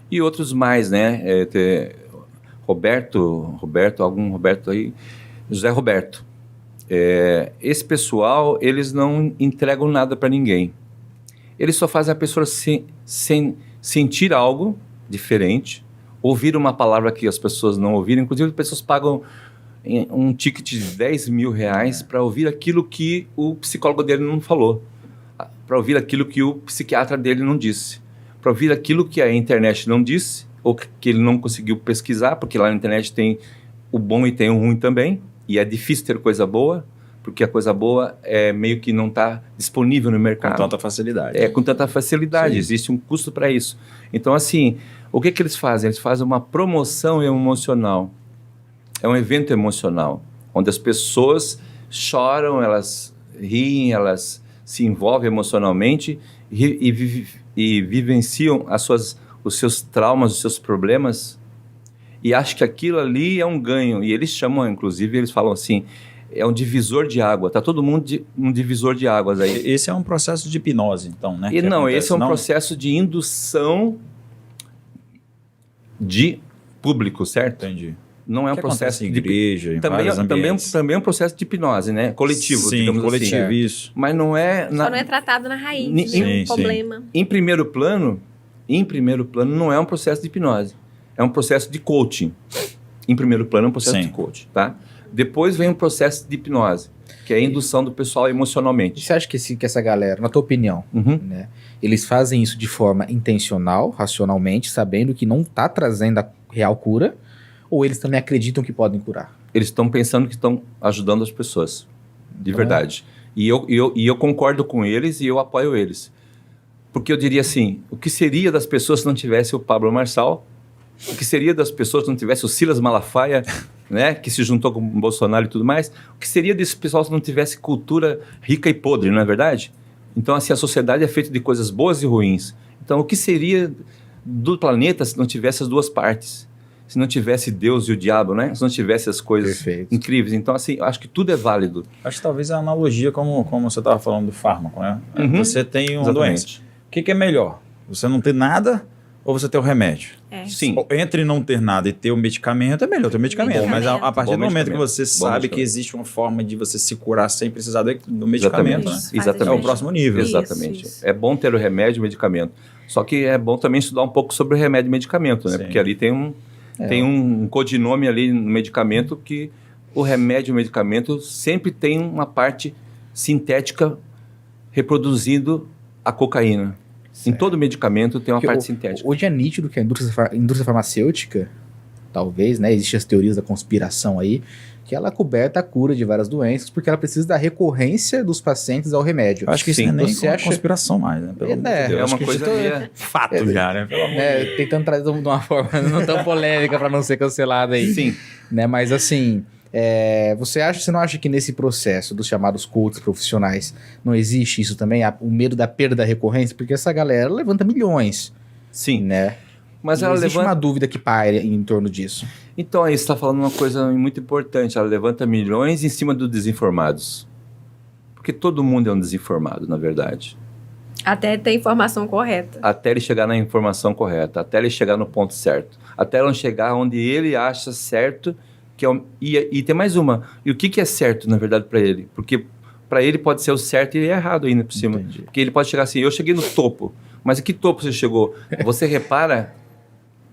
e outros mais, né? Roberto aí, José Roberto. Esse pessoal, eles não entregam nada para ninguém. Eles só fazem a pessoa sentir algo diferente, ouvir uma palavra que as pessoas não ouviram. Inclusive, as pessoas pagam um ticket de 10 mil reais para ouvir aquilo que o psicólogo dele não falou, para ouvir aquilo que o psiquiatra dele não disse, para ouvir aquilo que a internet não disse, ou que ele não conseguiu pesquisar, porque lá na internet tem o bom e tem o ruim também, e é difícil ter coisa boa, porque a coisa boa meio que não está disponível no mercado. Com tanta facilidade. Com tanta facilidade, Sim. existe um custo para isso. Então, assim, o que eles fazem? Eles fazem uma promoção emocional. É um evento emocional, onde as pessoas choram, elas riem, elas se envolvem emocionalmente e vivenciam os seus traumas, os seus problemas, e acham que aquilo ali é um ganho. E eles chamam, inclusive, eles falam assim, é um divisor de água. Está todo mundo um divisor de águas aí. Esse é um processo de hipnose, então, né? E não, acontece, esse é um processo de indução de público, certo? Entendi. Não é um Que processo acontece em de igreja, em vários ambientes. também é um processo de hipnose, né? Coletivo, Sim, digamos coletivo, assim. isso. Mas não é... Só não é tratado na raiz, Sim, né? sim. O problema. Em primeiro plano, não é um processo de hipnose. É um processo de coaching. Em primeiro plano, é um processo Sim. de coaching, tá? Depois vem um processo de hipnose, que é a indução do pessoal E emocionalmente. você acha que essa galera, na tua opinião, Uhum. né, eles fazem isso de forma intencional, racionalmente, sabendo que não tá trazendo a real cura, ou eles também acreditam que podem curar? Eles estão pensando que estão ajudando as pessoas, de verdade. E eu concordo com eles e eu apoio eles. Porque eu diria assim, o que seria das pessoas se não tivesse o Pablo Marçal? O que seria das pessoas se não tivesse o Silas Malafaia, né, que se juntou com o Bolsonaro e tudo mais? O que seria desse pessoal se não tivesse cultura rica e podre, não é verdade? Então, assim, a sociedade é feita de coisas boas e ruins. Então, o que seria do planeta se não tivesse as duas partes? Se não tivesse Deus e o diabo, né? Se não tivesse as coisas Perfeito. incríveis. Então, assim, eu acho que tudo é válido. Acho que talvez a analogia, como você estava falando do fármaco, né? Uhum. Você tem uma Exatamente. doença. O que é melhor? Você não ter nada ou você ter o remédio? Sim. Entre não ter nada e ter o medicamento, é melhor ter o medicamento. Mas a partir Bom do momento que medicamento. você Bom sabe medicamento. que existe uma forma de você se curar sem precisar do medicamento, né? Isso, Exatamente. É o próximo nível. Isso, Exatamente. isso. É bom ter o remédio e o medicamento. Só que é bom também estudar um pouco sobre o remédio e medicamento, né? Sim. Porque ali tem um codinome ali no medicamento que o remédio e o medicamento sempre tem uma parte sintética reproduzindo a cocaína. Em todo medicamento tem uma parte sintética. Hoje é nítido que a indústria farmacêutica, talvez, né, existem as teorias da conspiração aí, que ela coberta a cura de várias doenças, porque ela precisa da recorrência dos pacientes ao remédio. Eu acho que isso Sim. não é nem Você uma acha- conspiração mais, né? Pelo amor de É, Deus. É Acho uma que coisa isso meio... fato já, né? Pelo amor de né, Deus. tentando trazer de uma forma não tão polêmica para não ser cancelado aí. Sim. Né, mas assim, você não acha que nesse processo dos chamados coaches profissionais não existe isso também, o medo da perda da recorrência? Porque essa galera levanta milhões, Sim. né? Mas E ela existe levanta... uma dúvida que paira em torno disso. Então, aí você está falando uma coisa muito importante. Ela levanta milhões em cima dos desinformados. Porque todo mundo é um desinformado, na verdade. Até ter informação correta. Até ele chegar na informação correta, até ele chegar no ponto certo, até ele chegar onde ele acha certo, e tem mais uma. E o que é certo, na verdade, para ele? Porque para ele pode ser o certo e errado ainda por cima. Entendi. Porque ele pode chegar assim, eu cheguei no topo, mas em que topo você chegou? Você repara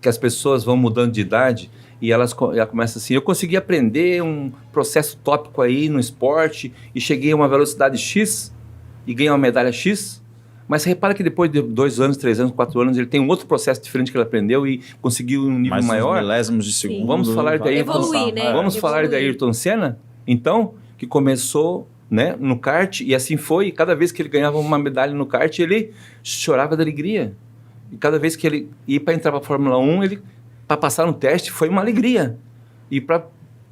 que as pessoas vão mudando de idade e ela começa assim, eu consegui aprender um processo tópico aí no esporte e cheguei a uma velocidade X e ganhei uma medalha X, mas repara que depois de 2 anos, 3 anos, 4 anos, ele tem um outro processo diferente que ele aprendeu e conseguiu um nível Mais uns maior. milésimos de segundo. Vamos falar daí. Evoluir, né? Vamos falar da Evoluir. Ayrton Senna, então, que começou, né, no kart, e assim foi, e cada vez que ele ganhava uma medalha no kart, ele chorava de alegria. E cada vez que ele ia para entrar para a Fórmula 1, ele, para passar no teste, foi uma alegria. E para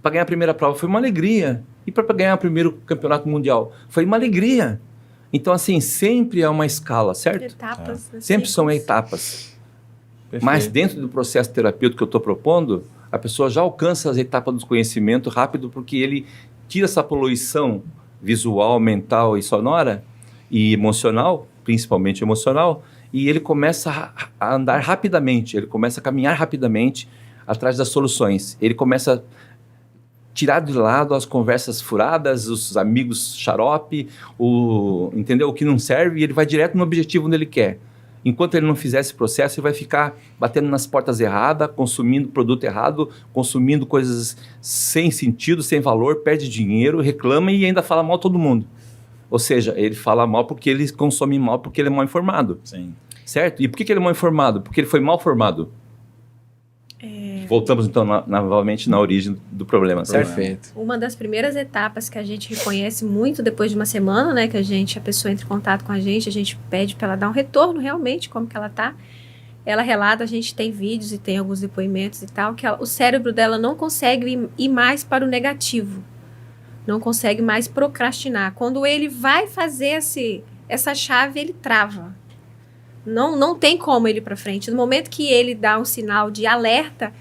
ganhar a primeira prova, foi uma alegria. E para ganhar o primeiro campeonato mundial, foi uma alegria. Então, assim, sempre é uma escala, certo? Etapas. né? Sempre são Ciclos. etapas. Perfeito. Mas dentro do processo terapêutico que eu estou propondo, a pessoa já alcança as etapas do conhecimento rápido porque ele tira essa poluição visual, mental e sonora e emocional, principalmente emocional, e ele começa a andar rapidamente, ele começa a caminhar rapidamente atrás das soluções. Ele começa a tirar de lado as conversas furadas, os amigos xarope, entendeu? O que não serve, e ele vai direto no objetivo onde ele quer. Enquanto ele não fizer esse processo, ele vai ficar batendo nas portas erradas, consumindo produto errado, consumindo coisas sem sentido, sem valor, perde dinheiro, reclama e ainda fala mal todo mundo. Ou seja, ele fala mal porque ele consome mal, porque ele é mal informado. Sim. Certo? E por que ele é mal informado? Porque ele foi mal formado. Voltamos, então, novamente na origem do problema, certo? Perfeito. Uma das primeiras etapas que a gente reconhece muito depois de uma semana, né, que a pessoa entra em contato com a gente pede para ela dar um retorno realmente, como que ela tá. Ela relata, a gente tem vídeos e tem alguns depoimentos e tal, que o cérebro dela não consegue ir mais para o negativo. Não consegue mais procrastinar. Quando ele vai fazer essa chave, ele trava. Não tem como ele ir para frente. No momento que ele dá um sinal de alerta,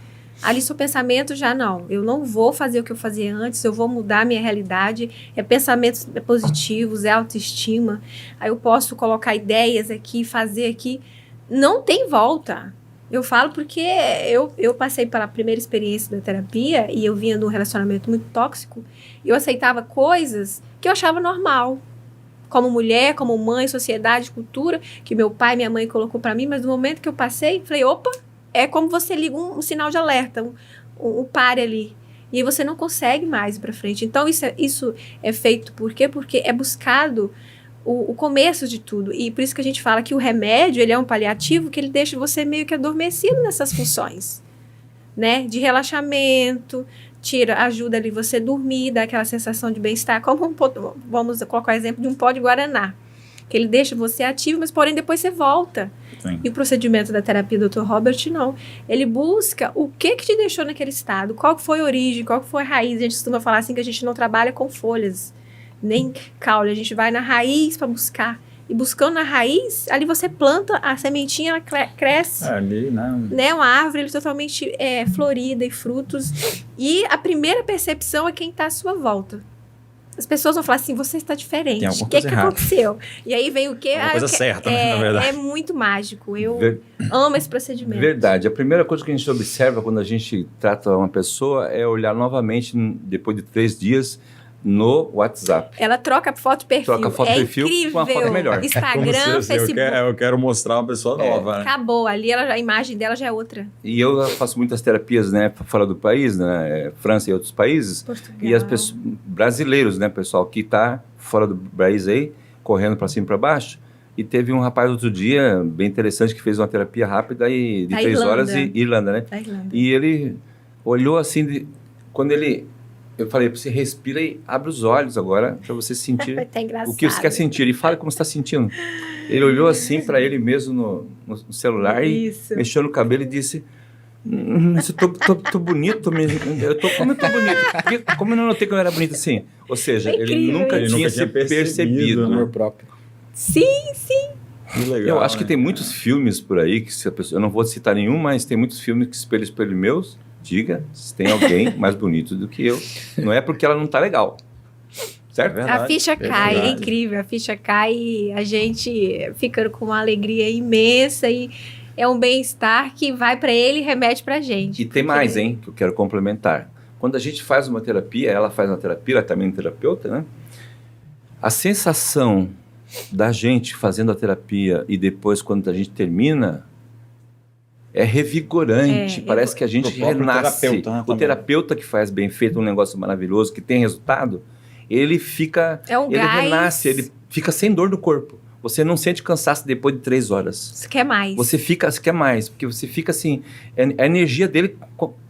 ali seu pensamento já não. Eu não vou fazer o que eu fazia antes, eu vou mudar a minha realidade. É pensamentos positivos, é autoestima. Aí eu posso colocar ideias aqui, fazer aqui. Não tem volta. Eu falo porque eu passei pela primeira experiência da terapia e eu vinha de um relacionamento muito tóxico. E eu aceitava coisas que eu achava normal. Como mulher, como mãe, sociedade, cultura, que meu pai e minha mãe colocou pra mim, mas no momento que eu passei, falei, opa, é como você liga um sinal de alerta, um pare ali. E aí você não consegue mais ir pra frente. Então, isso é feito por quê? Porque é buscado o começo de tudo. E por isso que a gente fala que o remédio, ele é um paliativo que ele deixa você meio que adormecido nessas funções, né? De relaxamento, ajuda ali você dormir, dá aquela sensação de bem-estar, como vamos colocar o exemplo de um pó de guaraná, que ele deixa você ativo, mas porém depois você volta. Sim. E o procedimento da terapia do Dr. Robert, não. Ele busca o que te deixou naquele estado, qual foi a origem, qual foi a raiz. A gente costuma falar assim que a gente não trabalha com folhas, nem caule, a gente vai na raiz para buscar. E buscando na raiz, ali você planta, a sementinha ela cresce. Ali, Né? Uma árvore totalmente florida e frutos. E a primeira percepção é quem está à sua volta. As pessoas vão falar assim, você está diferente. O que aconteceu? E aí vem o quê? Uma coisa certa, né, na verdade. É muito mágico. Eu amo esse procedimento. Verdade. A primeira coisa que a gente observa quando a gente trata uma pessoa é olhar novamente, depois de 3 dias, no WhatsApp. Ela troca foto de perfil. Troca foto de perfil incrível. com uma foto melhor. Instagram, Facebook. Eu quero mostrar uma pessoa nova, né? Acabou. Ali a imagem dela já é outra. E eu faço muitas terapias, né, fora do país, né, França e outros países. Portugal. E as pessoas, brasileiros, né, pessoal que está fora do país aí, correndo para cima e para baixo. E teve um rapaz outro dia, bem interessante, que fez uma terapia rápida de 3 horas em Irlanda, né? Da Irlanda. E ele olhou assim, quando eu falei, você respira e abre os olhos agora para você sentir Tá engraçado. o que você quer sentir. E fala como você está sentindo. Ele olhou assim para ele mesmo no celular Isso. e mexeu no cabelo e disse, tô bonito mesmo. Como eu tô bonito? Como eu não notei que eu era bonito assim? Ou seja, É ele incrível, nunca ele tinha nunca se tinha percebido, percebido. né? Amor próprio. Sim. Que legal, Eu acho que né? tem muitos filmes por aí, que se a pessoa, eu não vou citar nenhum, mas tem muitos filmes que espelho meus. Diga se tem alguém mais bonito do que eu. Não é porque ela não tá legal. Certo? Verdade, A ficha cai, é verdade. incrível. A ficha cai e a gente fica com uma alegria imensa e é um bem-estar que vai para ele e remete pra gente. E tem mais, hein, que eu quero complementar. Quando a gente faz uma terapia, ela faz uma terapia, ela também é terapeuta, né? A sensação da gente fazendo a terapia e depois quando a gente termina é revigorante. Parece que a gente Pro próprio renasce. terapeuta, né, O também. terapeuta que faz bem feito um negócio maravilhoso, que tem resultado, ele fica... É um ele gás. renasce, ele fica sem dor no corpo. Você não sente cansaço depois de 3 horas. Você quer mais. Você quer mais, porque você fica assim, a energia dele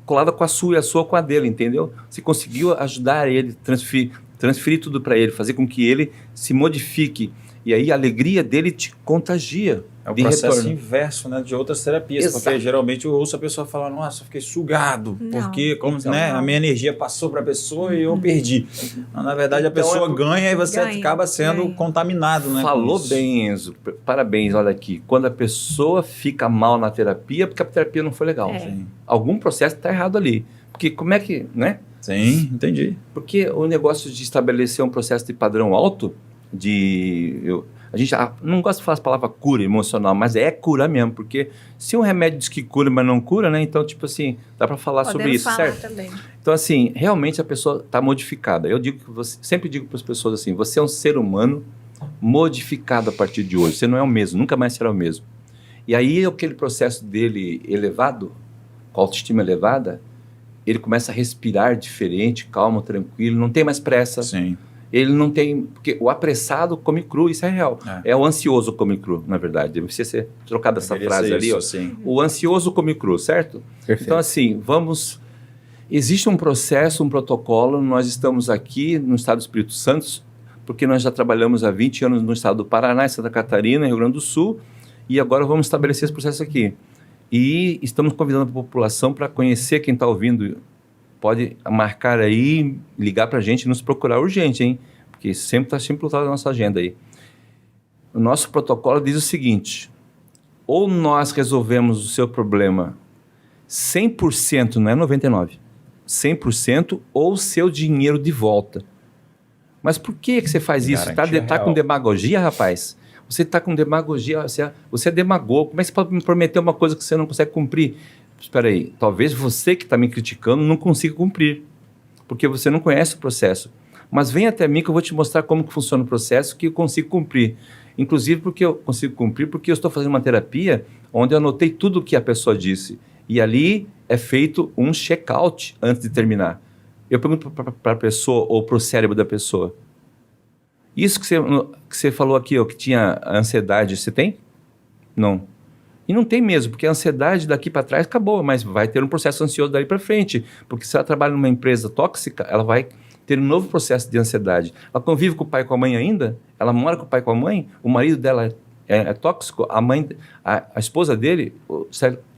colada com a sua e a sua com a dele, entendeu? Você conseguiu ajudar ele, transferir tudo para ele, fazer com que ele se modifique. E aí a alegria dele te contagia. É o de processo retorno. inverso, né, de outras terapias. Exato. Porque geralmente eu ouço a pessoa falar, nossa, eu fiquei sugado. Não. Porque como, Então, né, não. a minha energia passou para a pessoa e eu perdi. Mas, na verdade, a Então, pessoa ganha e você Ganha, acaba sendo ganha. contaminado, né? com Falou isso. bem, Enzo. Parabéns, olha aqui. Quando a pessoa fica mal na terapia, porque a terapia não foi legal. É. Sim. Algum processo está errado ali. Porque como é que, né? Sim, entendi. Porque o negócio de estabelecer um processo de padrão alto, a gente não gosta de falar as palavras cura emocional, mas é cura mesmo, porque se um remédio diz que cura, mas não cura, né? Então, tipo assim, dá para falar sobre isso, certo? Também. Então, assim, realmente a pessoa está modificada. Eu sempre digo para as pessoas assim, você é um ser humano modificado a partir de hoje. Você não é o mesmo, nunca mais será o mesmo. E aí, aquele processo dele elevado, com a autoestima elevada, ele começa a respirar diferente, calmo, tranquilo, não tem mais pressa. Sim. Ele não tem... Porque o apressado come cru, isso é real. É o ansioso come cru, na verdade. Deve ser trocada essa frase ali. Isso, ó. sim. O ansioso come cru, certo? Perfeito. Então, assim, existe um processo, um protocolo. Nós estamos aqui no estado do Espírito Santo, porque nós já trabalhamos há 20 anos no estado do Paraná, Santa Catarina, Rio Grande do Sul, e agora vamos estabelecer esse processo aqui. E estamos convidando a população para conhecer. Quem está ouvindo pode marcar aí, ligar para a gente e nos procurar urgente, hein? Porque sempre está lotado na nossa agenda aí. O nosso protocolo diz o seguinte: ou nós resolvemos o seu problema 100%, não é 99%, 100% ou o seu dinheiro de volta. Mas por que você faz isso? Está com demagogia, rapaz? Você está com demagogia, você é demagogo. Como é que você pode me prometer uma coisa que você não consegue cumprir? Espera aí, talvez você que está me criticando não consiga cumprir, porque você não conhece o processo. Mas vem até mim que eu vou te mostrar como que funciona o processo, que eu consigo cumprir. Inclusive porque eu consigo cumprir, porque eu estou fazendo uma terapia onde eu anotei tudo o que a pessoa disse. E ali é feito um check-out antes de terminar. Eu pergunto para a pessoa ou para o cérebro da pessoa: isso que você falou aqui, ó, que tinha ansiedade, você tem? Não. E não tem mesmo, porque a ansiedade daqui para trás acabou, mas vai ter um processo ansioso daí para frente. Porque se ela trabalha numa empresa tóxica, ela vai ter um novo processo de ansiedade. Ela convive com o pai e com a mãe ainda, ela mora com o pai e com a mãe, o marido dela é tóxico, a esposa dele,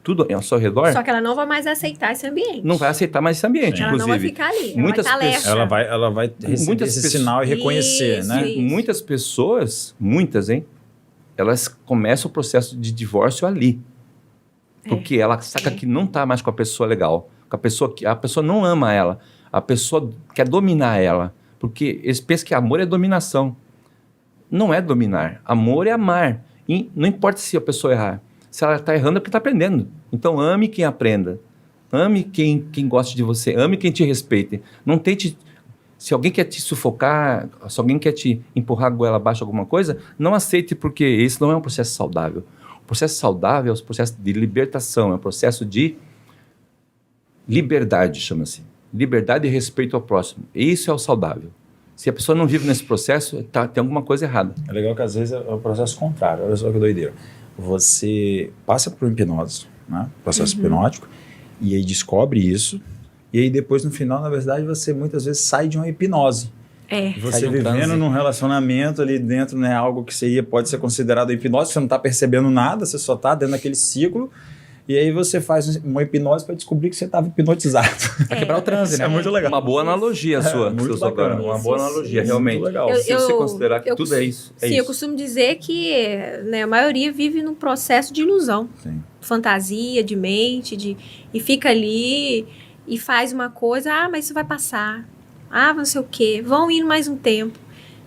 tudo ao seu redor. Só que ela não vai mais aceitar esse ambiente. Não vai aceitar mais esse ambiente, ela inclusive. Não vai ficar ali, muitas ela vai pessoas, estar alerta. Ela vai receber esse sinal e reconhecer, Isso, né? isso. Muitas pessoas, elas começam o processo de divórcio ali. Porque ela saca que não está mais com a pessoa legal. A pessoa não ama ela. A pessoa quer dominar ela. Porque eles pensam que amor é dominação. Não é dominar. Amor é amar. E não importa se a pessoa errar. Se ela está errando é porque está aprendendo. Então ame quem aprenda. Ame quem goste de você. Ame quem te respeite. Não tente... Se alguém quer te sufocar, se alguém quer te empurrar a goela abaixo alguma coisa, não aceite, porque esse não é um processo saudável. O processo saudável é um processo de libertação, é um processo de liberdade, chama-se. Liberdade e respeito ao próximo. Isso é o saudável. Se a pessoa não vive nesse processo, tem alguma coisa errada. É legal que às vezes é o processo contrário. Olha só que doideira. Você passa por hipnose, né? Processo hipnótico, e aí descobre isso, e aí depois no final, na verdade, você muitas vezes sai de uma hipnose. Você vivendo num relacionamento ali dentro, né, algo que pode ser considerado hipnose, você não está percebendo nada, você só está dentro daquele ciclo, e aí você faz uma hipnose para descobrir que você estava hipnotizado. Pra quebrar o transe, né? É muito legal. Uma boa analogia sua. Muito bacana. Uma boa analogia, Isso, realmente. muito legal. Se você considerar que tudo é isso. Sim, eu costumo dizer que, né, a maioria vive num processo de ilusão. Sim. Fantasia, de mente, e fica ali e faz uma coisa, mas isso vai passar. Não sei o quê. Vão indo mais um tempo.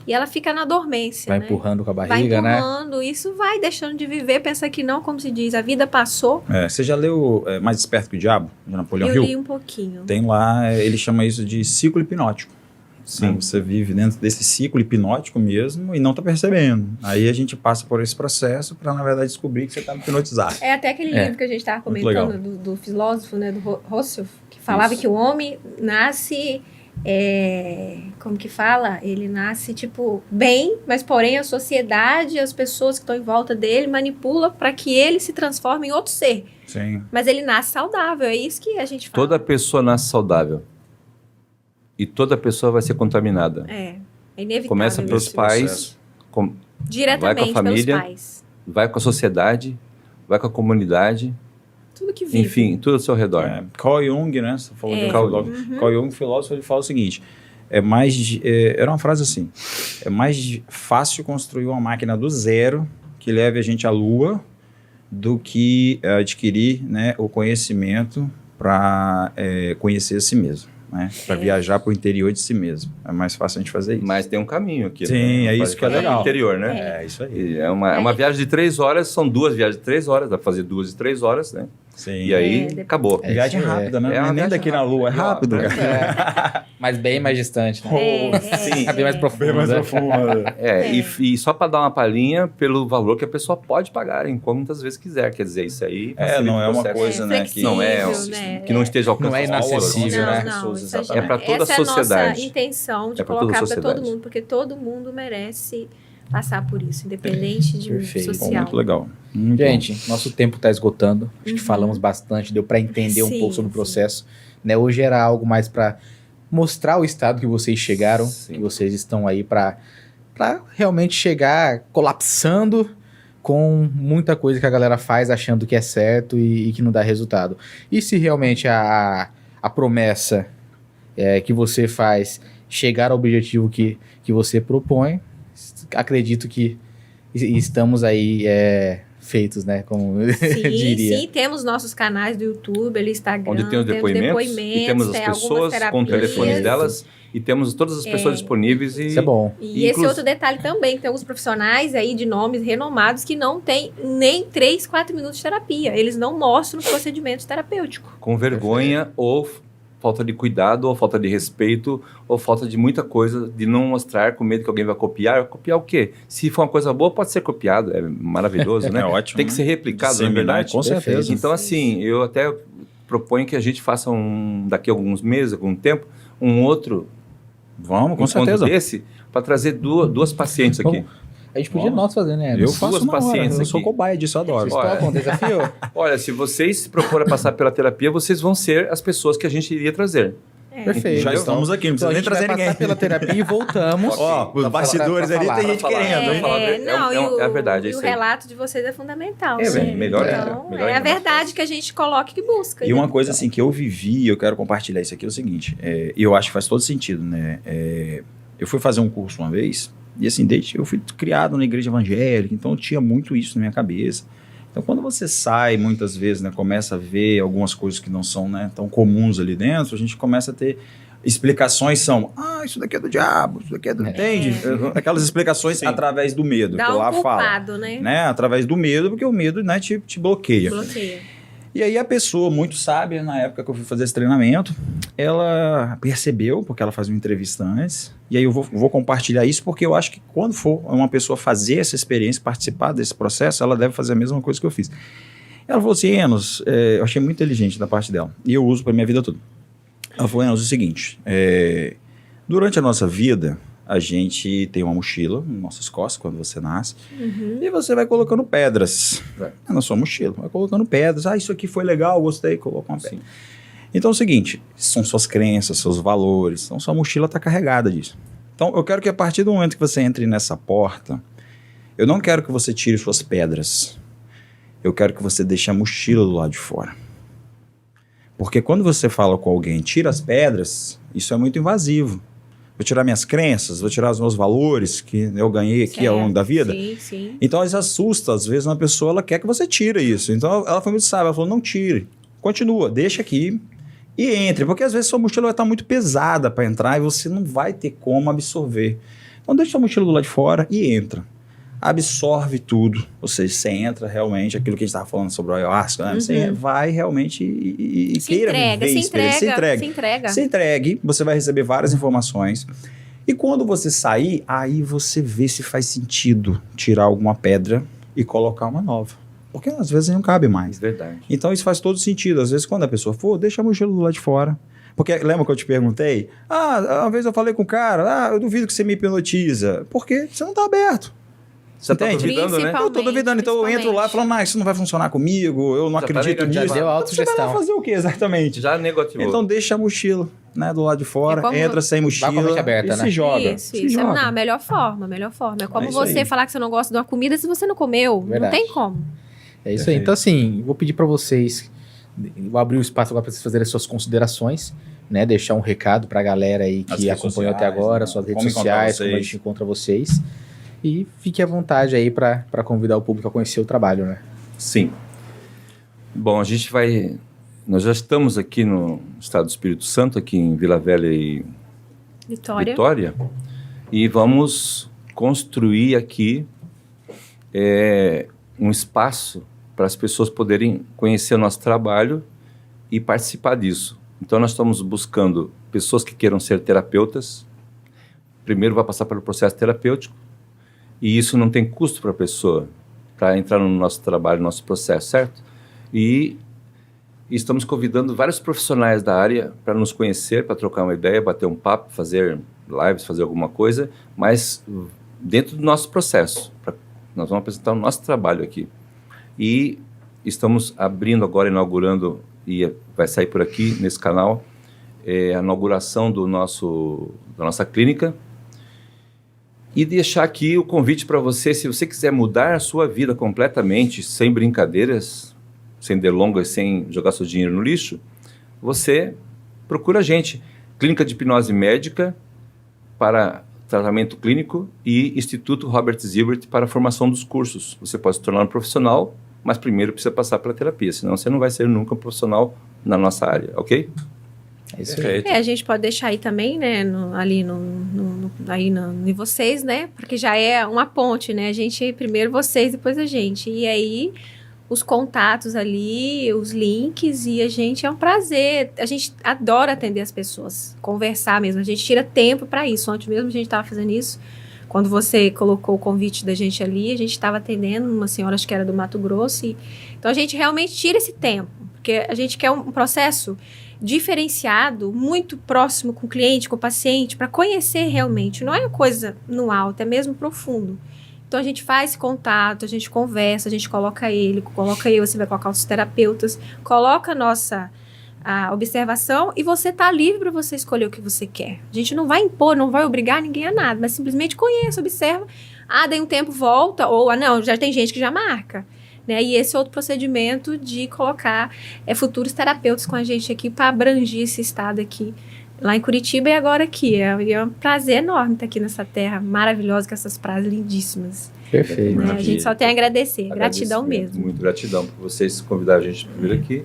E ela fica na dormência, Vai né? empurrando com a barriga, vai né? empurrando, isso vai deixando de viver, pensa que não, como se diz, a vida passou. Você já leu Mais Esperto que o Diabo, de Napoleão Eu Hill? li um pouquinho. Tem lá, ele chama isso de ciclo hipnótico. Sim. Você vive dentro desse ciclo hipnótico mesmo e não está percebendo. Aí a gente passa por esse processo para, na verdade, descobrir que você está hipnotizado. É até aquele livro que a gente estava Muito comentando do filósofo, né, do Russell, que falava que o homem nasce... como que fala? Ele nasce, tipo, bem, mas porém a sociedade, as pessoas que estão em volta dele manipula para que ele se transforme em outro ser. Sim. Mas ele nasce saudável, é isso que a gente fala. Toda pessoa nasce saudável. E toda pessoa vai ser contaminada. É inevitável. Começa pelos isso. pais, Diretamente vai com a família, pelos pais. vai com a sociedade, vai com a comunidade, Tudo que vive. enfim, tudo ao seu redor. Carl Jung, né? Você falou de um Carl filósofo. Carl Jung, filósofo, ele fala o seguinte: era uma frase assim: é mais fácil construir uma máquina do zero que leve a gente à lua do que adquirir, né, o conhecimento para conhecer a si mesmo. né? Para viajar para o interior de si mesmo. É mais fácil a gente fazer isso. Mas tem um caminho aqui. Sim, né? é isso que é legal. Interior, né? É isso aí. E é uma viagem de 3 horas, são 2 viagens de 3 horas, dá pra fazer 2 de 3 horas, né? Sim. E aí, acabou. Viagem rápida, né? É Não uma é nem viagem daqui na Lua, é rápido, cara. Mas bem mais distante, né? Sim. É bem mais profundo. Bem mais né? profundo. E só para dar uma palhinha pelo valor que a pessoa pode pagar, em quantas vezes quiser. Quer dizer, isso aí... Não é uma processo. coisa, né? Que Não é, né? que não esteja Não é alcançando inacessível, Não, né? não, Pessoas, isso a gente- exatamente. É pra toda a essa é a nossa sociedade. intenção de É pra toda a colocar para todo sociedade. mundo, porque todo mundo merece passar por isso, independente de Perfeito. Bom, social. muito legal. Muito Gente, nosso tempo está esgotando. Acho que falamos bastante, deu para entender um Sim, pouco sobre o sim. processo. Né? Hoje era algo mais para mostrar o estado que vocês chegaram, Sim. que vocês estão aí para realmente chegar colapsando com muita coisa que a galera faz achando que é certo e que não dá resultado. E se realmente a promessa que você faz chegar ao objetivo que você propõe, acredito que estamos aí feitos, né? Como eu Sim, diria. sim, temos nossos canais do YouTube, ali, Instagram, Onde tem os depoimentos, e temos as tem algumas pessoas com o terapias. telefone delas, e temos todas as pessoas disponíveis. E, Isso é bom. E esse outro detalhe também, que tem alguns profissionais aí de nomes renomados que não tem nem 3, 4 minutos de terapia. Eles não mostram o procedimento terapêutico. com vergonha ou falta de cuidado, ou falta de respeito, ou falta de muita coisa, de não mostrar com medo que alguém vai copiar. Copiar o quê? Se for uma coisa boa, pode ser copiado, é maravilhoso, né? É ótimo. Tem que né? ser replicado, na Disseminar, verdade. com certeza. Perfeito. Então, assim, eu até proponho que a gente faça daqui a alguns meses, algum tempo, um outro Vamos, com encontro certeza. desse, para trazer duas pacientes aqui. A gente podia nós fazer, né? Eu Duas faço na hora. pacientes Eu sou aqui. cobaia disso, eu adoro. Vocês Olha. topam o desafio? Olha, se vocês se proporem a passar pela terapia, vocês vão ser as pessoas que a gente iria trazer. Perfeito. Já estamos aqui, não Então precisa a nem gente vai trazer ninguém. passar pela terapia e voltamos. Ó, os Pra bastidores falar- ali pra tem falar. gente querendo. hein? falar, Não, é a verdade, é e isso o aí. relato de vocês é fundamental. É, né? bem, melhor ainda, Então, melhor é a ainda, mais verdade fácil. que a gente coloca e que busca. E né? uma coisa assim que eu vivi, eu quero compartilhar isso aqui, é o seguinte, e eu acho que faz todo sentido, né? Eu fui fazer um curso uma vez, e assim, eu fui criado na igreja evangélica, então eu tinha muito isso na minha cabeça. Então quando você sai, muitas vezes, né, começa a ver algumas coisas que não são, né, tão comuns ali dentro, a gente começa a ter explicações isso daqui é do diabo, isso daqui é do... Entende? Aquelas explicações através do medo, que Dá eu lá um falo. culpado, né? Através do medo, porque o medo, né, te bloqueia. Bloqueia. E aí a pessoa muito sábia, na época que eu fui fazer esse treinamento, ela percebeu, porque ela fazia uma entrevista antes, e aí eu vou compartilhar isso, porque eu acho que quando for uma pessoa fazer essa experiência, participar desse processo, ela deve fazer a mesma coisa que eu fiz. Ela falou assim, Enos, eu achei muito inteligente da parte dela, e eu uso para minha vida toda. Ela falou, Enos, o seguinte, durante a nossa vida, a gente tem uma mochila nas nossas costas, quando você nasce, e você vai colocando pedras na sua mochila. Vai colocando pedras. Isso aqui foi legal, gostei, coloca uma pedra. Então é o seguinte, são suas crenças, seus valores, então sua mochila está carregada disso. Então eu quero que a partir do momento que você entre nessa porta, eu não quero que você tire suas pedras. Eu quero que você deixe a mochila do lado de fora. Porque quando você fala com alguém, tira as pedras, isso é muito invasivo. Vou tirar minhas crenças, vou tirar os meus valores que eu ganhei aqui ao longo da vida. Sim, sim. Então isso assusta, às vezes, uma pessoa, ela quer que você tire isso. Então ela foi muito sábia, ela falou, não tire, continua, deixa aqui e entre. Porque às vezes sua mochila vai estar muito pesada para entrar e você não vai ter como absorver. Então deixa sua mochila do lado de fora e entra. Absorve tudo, ou seja, você entra realmente, aquilo que a gente estava falando sobre o ayahuasca, né? Você vai realmente e Se queira entrega, viver a se experiência. entrega. Se entregue, você vai receber várias informações. E quando você sair, aí você vê se faz sentido tirar alguma pedra e colocar uma nova. Porque às vezes não cabe mais. Verdade. Então isso faz todo sentido. Às vezes quando a pessoa for, deixa a mochila do lado de fora. Porque lembra que eu te perguntei? Uma vez eu falei com o cara, eu duvido que você me hipnotiza. Porque você não está aberto. Você tá Entende? duvidando, né? Eu tô duvidando, então eu entro lá e falo, isso não vai funcionar comigo, eu não Já tá acredito negativo. nisso. Já deu Você vai lá autossugestão. fazer o quê exatamente? Já negativou. Então deixa a mochila, né, do lado de fora, É como- entra sem mochila Vai com a mente aberta, e né? se joga. Isso, se isso. joga. Não, a melhor forma. É como É isso você aí. falar que você não gosta de uma comida se você não comeu. Verdade. Não tem como. É isso aí. Então, assim, vou pedir para vocês, vou abrir o espaço agora para vocês fazerem as suas considerações, né? Deixar um recado para a galera aí As que redes acompanhou até sociais, agora, né? suas redes Como encontrar sociais, como a vocês. gente encontra vocês. E fique à vontade aí para convidar o público a conhecer o trabalho, né? Sim. Bom, a gente vai nós já estamos aqui no estado do Espírito Santo, aqui em Vila Velha e Vitória, e vamos construir aqui um espaço para as pessoas poderem conhecer o nosso trabalho e participar disso. Então, nós estamos buscando pessoas que queiram ser terapeutas. Primeiro vai passar pelo processo terapêutico, e isso não tem custo para a pessoa, para entrar no nosso trabalho, no nosso processo, certo? E estamos convidando vários profissionais da área para nos conhecer, para trocar uma ideia, bater um papo, fazer lives, fazer alguma coisa, mas dentro do nosso processo. Nós vamos apresentar o nosso trabalho aqui. E estamos abrindo agora, inaugurando, e vai sair por aqui nesse canal, a inauguração da nossa clínica. E deixar aqui o convite para você, se você quiser mudar a sua vida completamente, sem brincadeiras, sem delongas, sem jogar seu dinheiro no lixo, você procura a gente. Clínica de Hipnose Médica para tratamento clínico e Instituto Robert Zilbert para a formação dos cursos. Você pode se tornar um profissional, mas primeiro precisa passar pela terapia, senão você não vai ser nunca um profissional na nossa área, ok? É isso aí. A gente pode deixar aí também, né, em vocês, né, porque já é uma ponte, né, a gente, primeiro vocês, depois a gente, e aí os contatos ali, os links, e a gente, é um prazer, a gente adora atender as pessoas, conversar mesmo, a gente tira tempo para isso. Ontem mesmo a gente estava fazendo isso, quando você colocou o convite da gente ali, a gente estava atendendo uma senhora, acho que era do Mato Grosso, então a gente realmente tira esse tempo, porque a gente quer um processo diferenciado, muito próximo com o cliente, com o paciente, para conhecer realmente. Não é uma coisa no alto, é mesmo profundo. Então, a gente faz esse contato, a gente conversa, a gente coloca eu, você vai colocar os terapeutas, coloca a observação e você tá livre para você escolher o que você quer. A gente não vai impor, não vai obrigar ninguém a nada, mas simplesmente conheça, observa. Daí um tempo volta, ou não, já tem gente que já marca. Né? E esse outro procedimento de colocar futuros terapeutas com a gente aqui para abranger esse estado aqui, lá em Curitiba e agora aqui. É um prazer enorme estar aqui nessa terra maravilhosa, com essas praias lindíssimas. Perfeito. Né? A gente só tem a agradecer. Gratidão mesmo. Muito gratidão por vocês convidarem a gente primeiro aqui.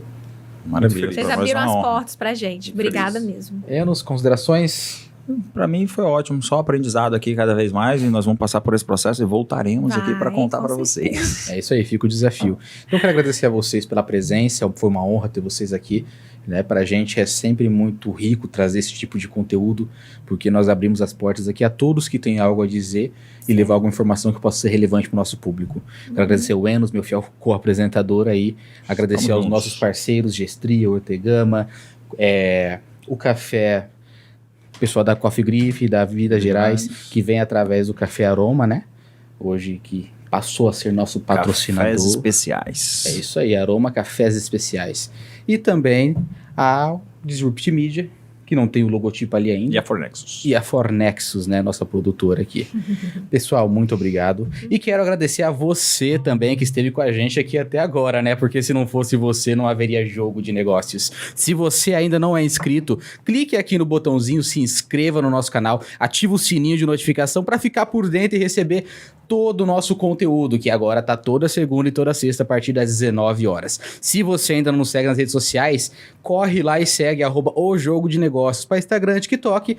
Maravilha. Vocês abriram as portas pra gente. Obrigada mesmo. Enos, considerações? Para mim foi ótimo, só aprendizado aqui cada vez mais, e nós vamos passar por esse processo e voltaremos aqui para contar para vocês. É isso aí, fica o desafio. Então eu quero agradecer a vocês pela presença, foi uma honra ter vocês aqui, né? Pra gente é sempre muito rico trazer esse tipo de conteúdo, porque nós abrimos as portas aqui a todos que têm algo a dizer e levar alguma informação que possa ser relevante para o nosso público. Quero agradecer o Enos, meu fiel co-apresentador aí, agradecer aos nossos parceiros, Gestria, Ortegama, o Café, o pessoal da Coffee Grife, da Vida Gerais, que vem através do Café Aroma, né? Hoje que passou a ser nosso patrocinador. Cafés especiais. É isso aí, Aroma Cafés Especiais. E também a Disrupt Media, que não tem o logotipo ali ainda. E a Fornexus. E a Fornexus, né, nossa produtora aqui. Pessoal, muito obrigado. E quero agradecer a você também que esteve com a gente aqui até agora, né? Porque se não fosse você, não haveria jogo de negócios. Se você ainda não é inscrito, clique aqui no botãozinho, se inscreva no nosso canal, ativa o sininho de notificação para ficar por dentro e receber todo o nosso conteúdo, que agora tá toda segunda e toda sexta a partir das 19 horas. Se você ainda não nos segue nas redes sociais, corre lá e segue @o jogo de negócios para Instagram, TikTok,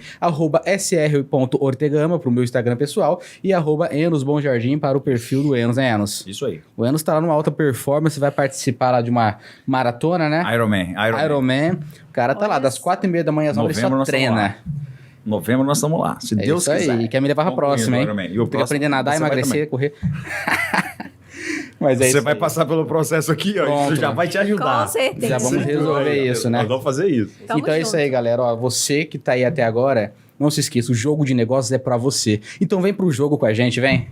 @sr.ortegama pro meu Instagram pessoal e @Enos Bom Jardim para o perfil do Enos, né, Enos? Isso aí. O Enos tá lá numa alta performance, vai participar lá de uma maratona, né? Ironman. O cara tá lá, das 4h30 da manhã às 9 ele só treina. Novembro nós estamos lá, se Deus quiser. Isso aí, quer me levar pra próxima, hein? Tem que aprender a nadar, emagrecer, correr. Mas é você isso vai aí. passar pelo processo aqui, ó. Pronto, isso já vai te ajudar. Com certeza. Já vamos resolver isso, né? Nós vamos fazer isso. Tamo Então é isso aí, junto. galera. Ó, você que tá aí até agora, não se esqueça, o jogo de negócios é pra você. Então vem pro jogo com a gente, vem.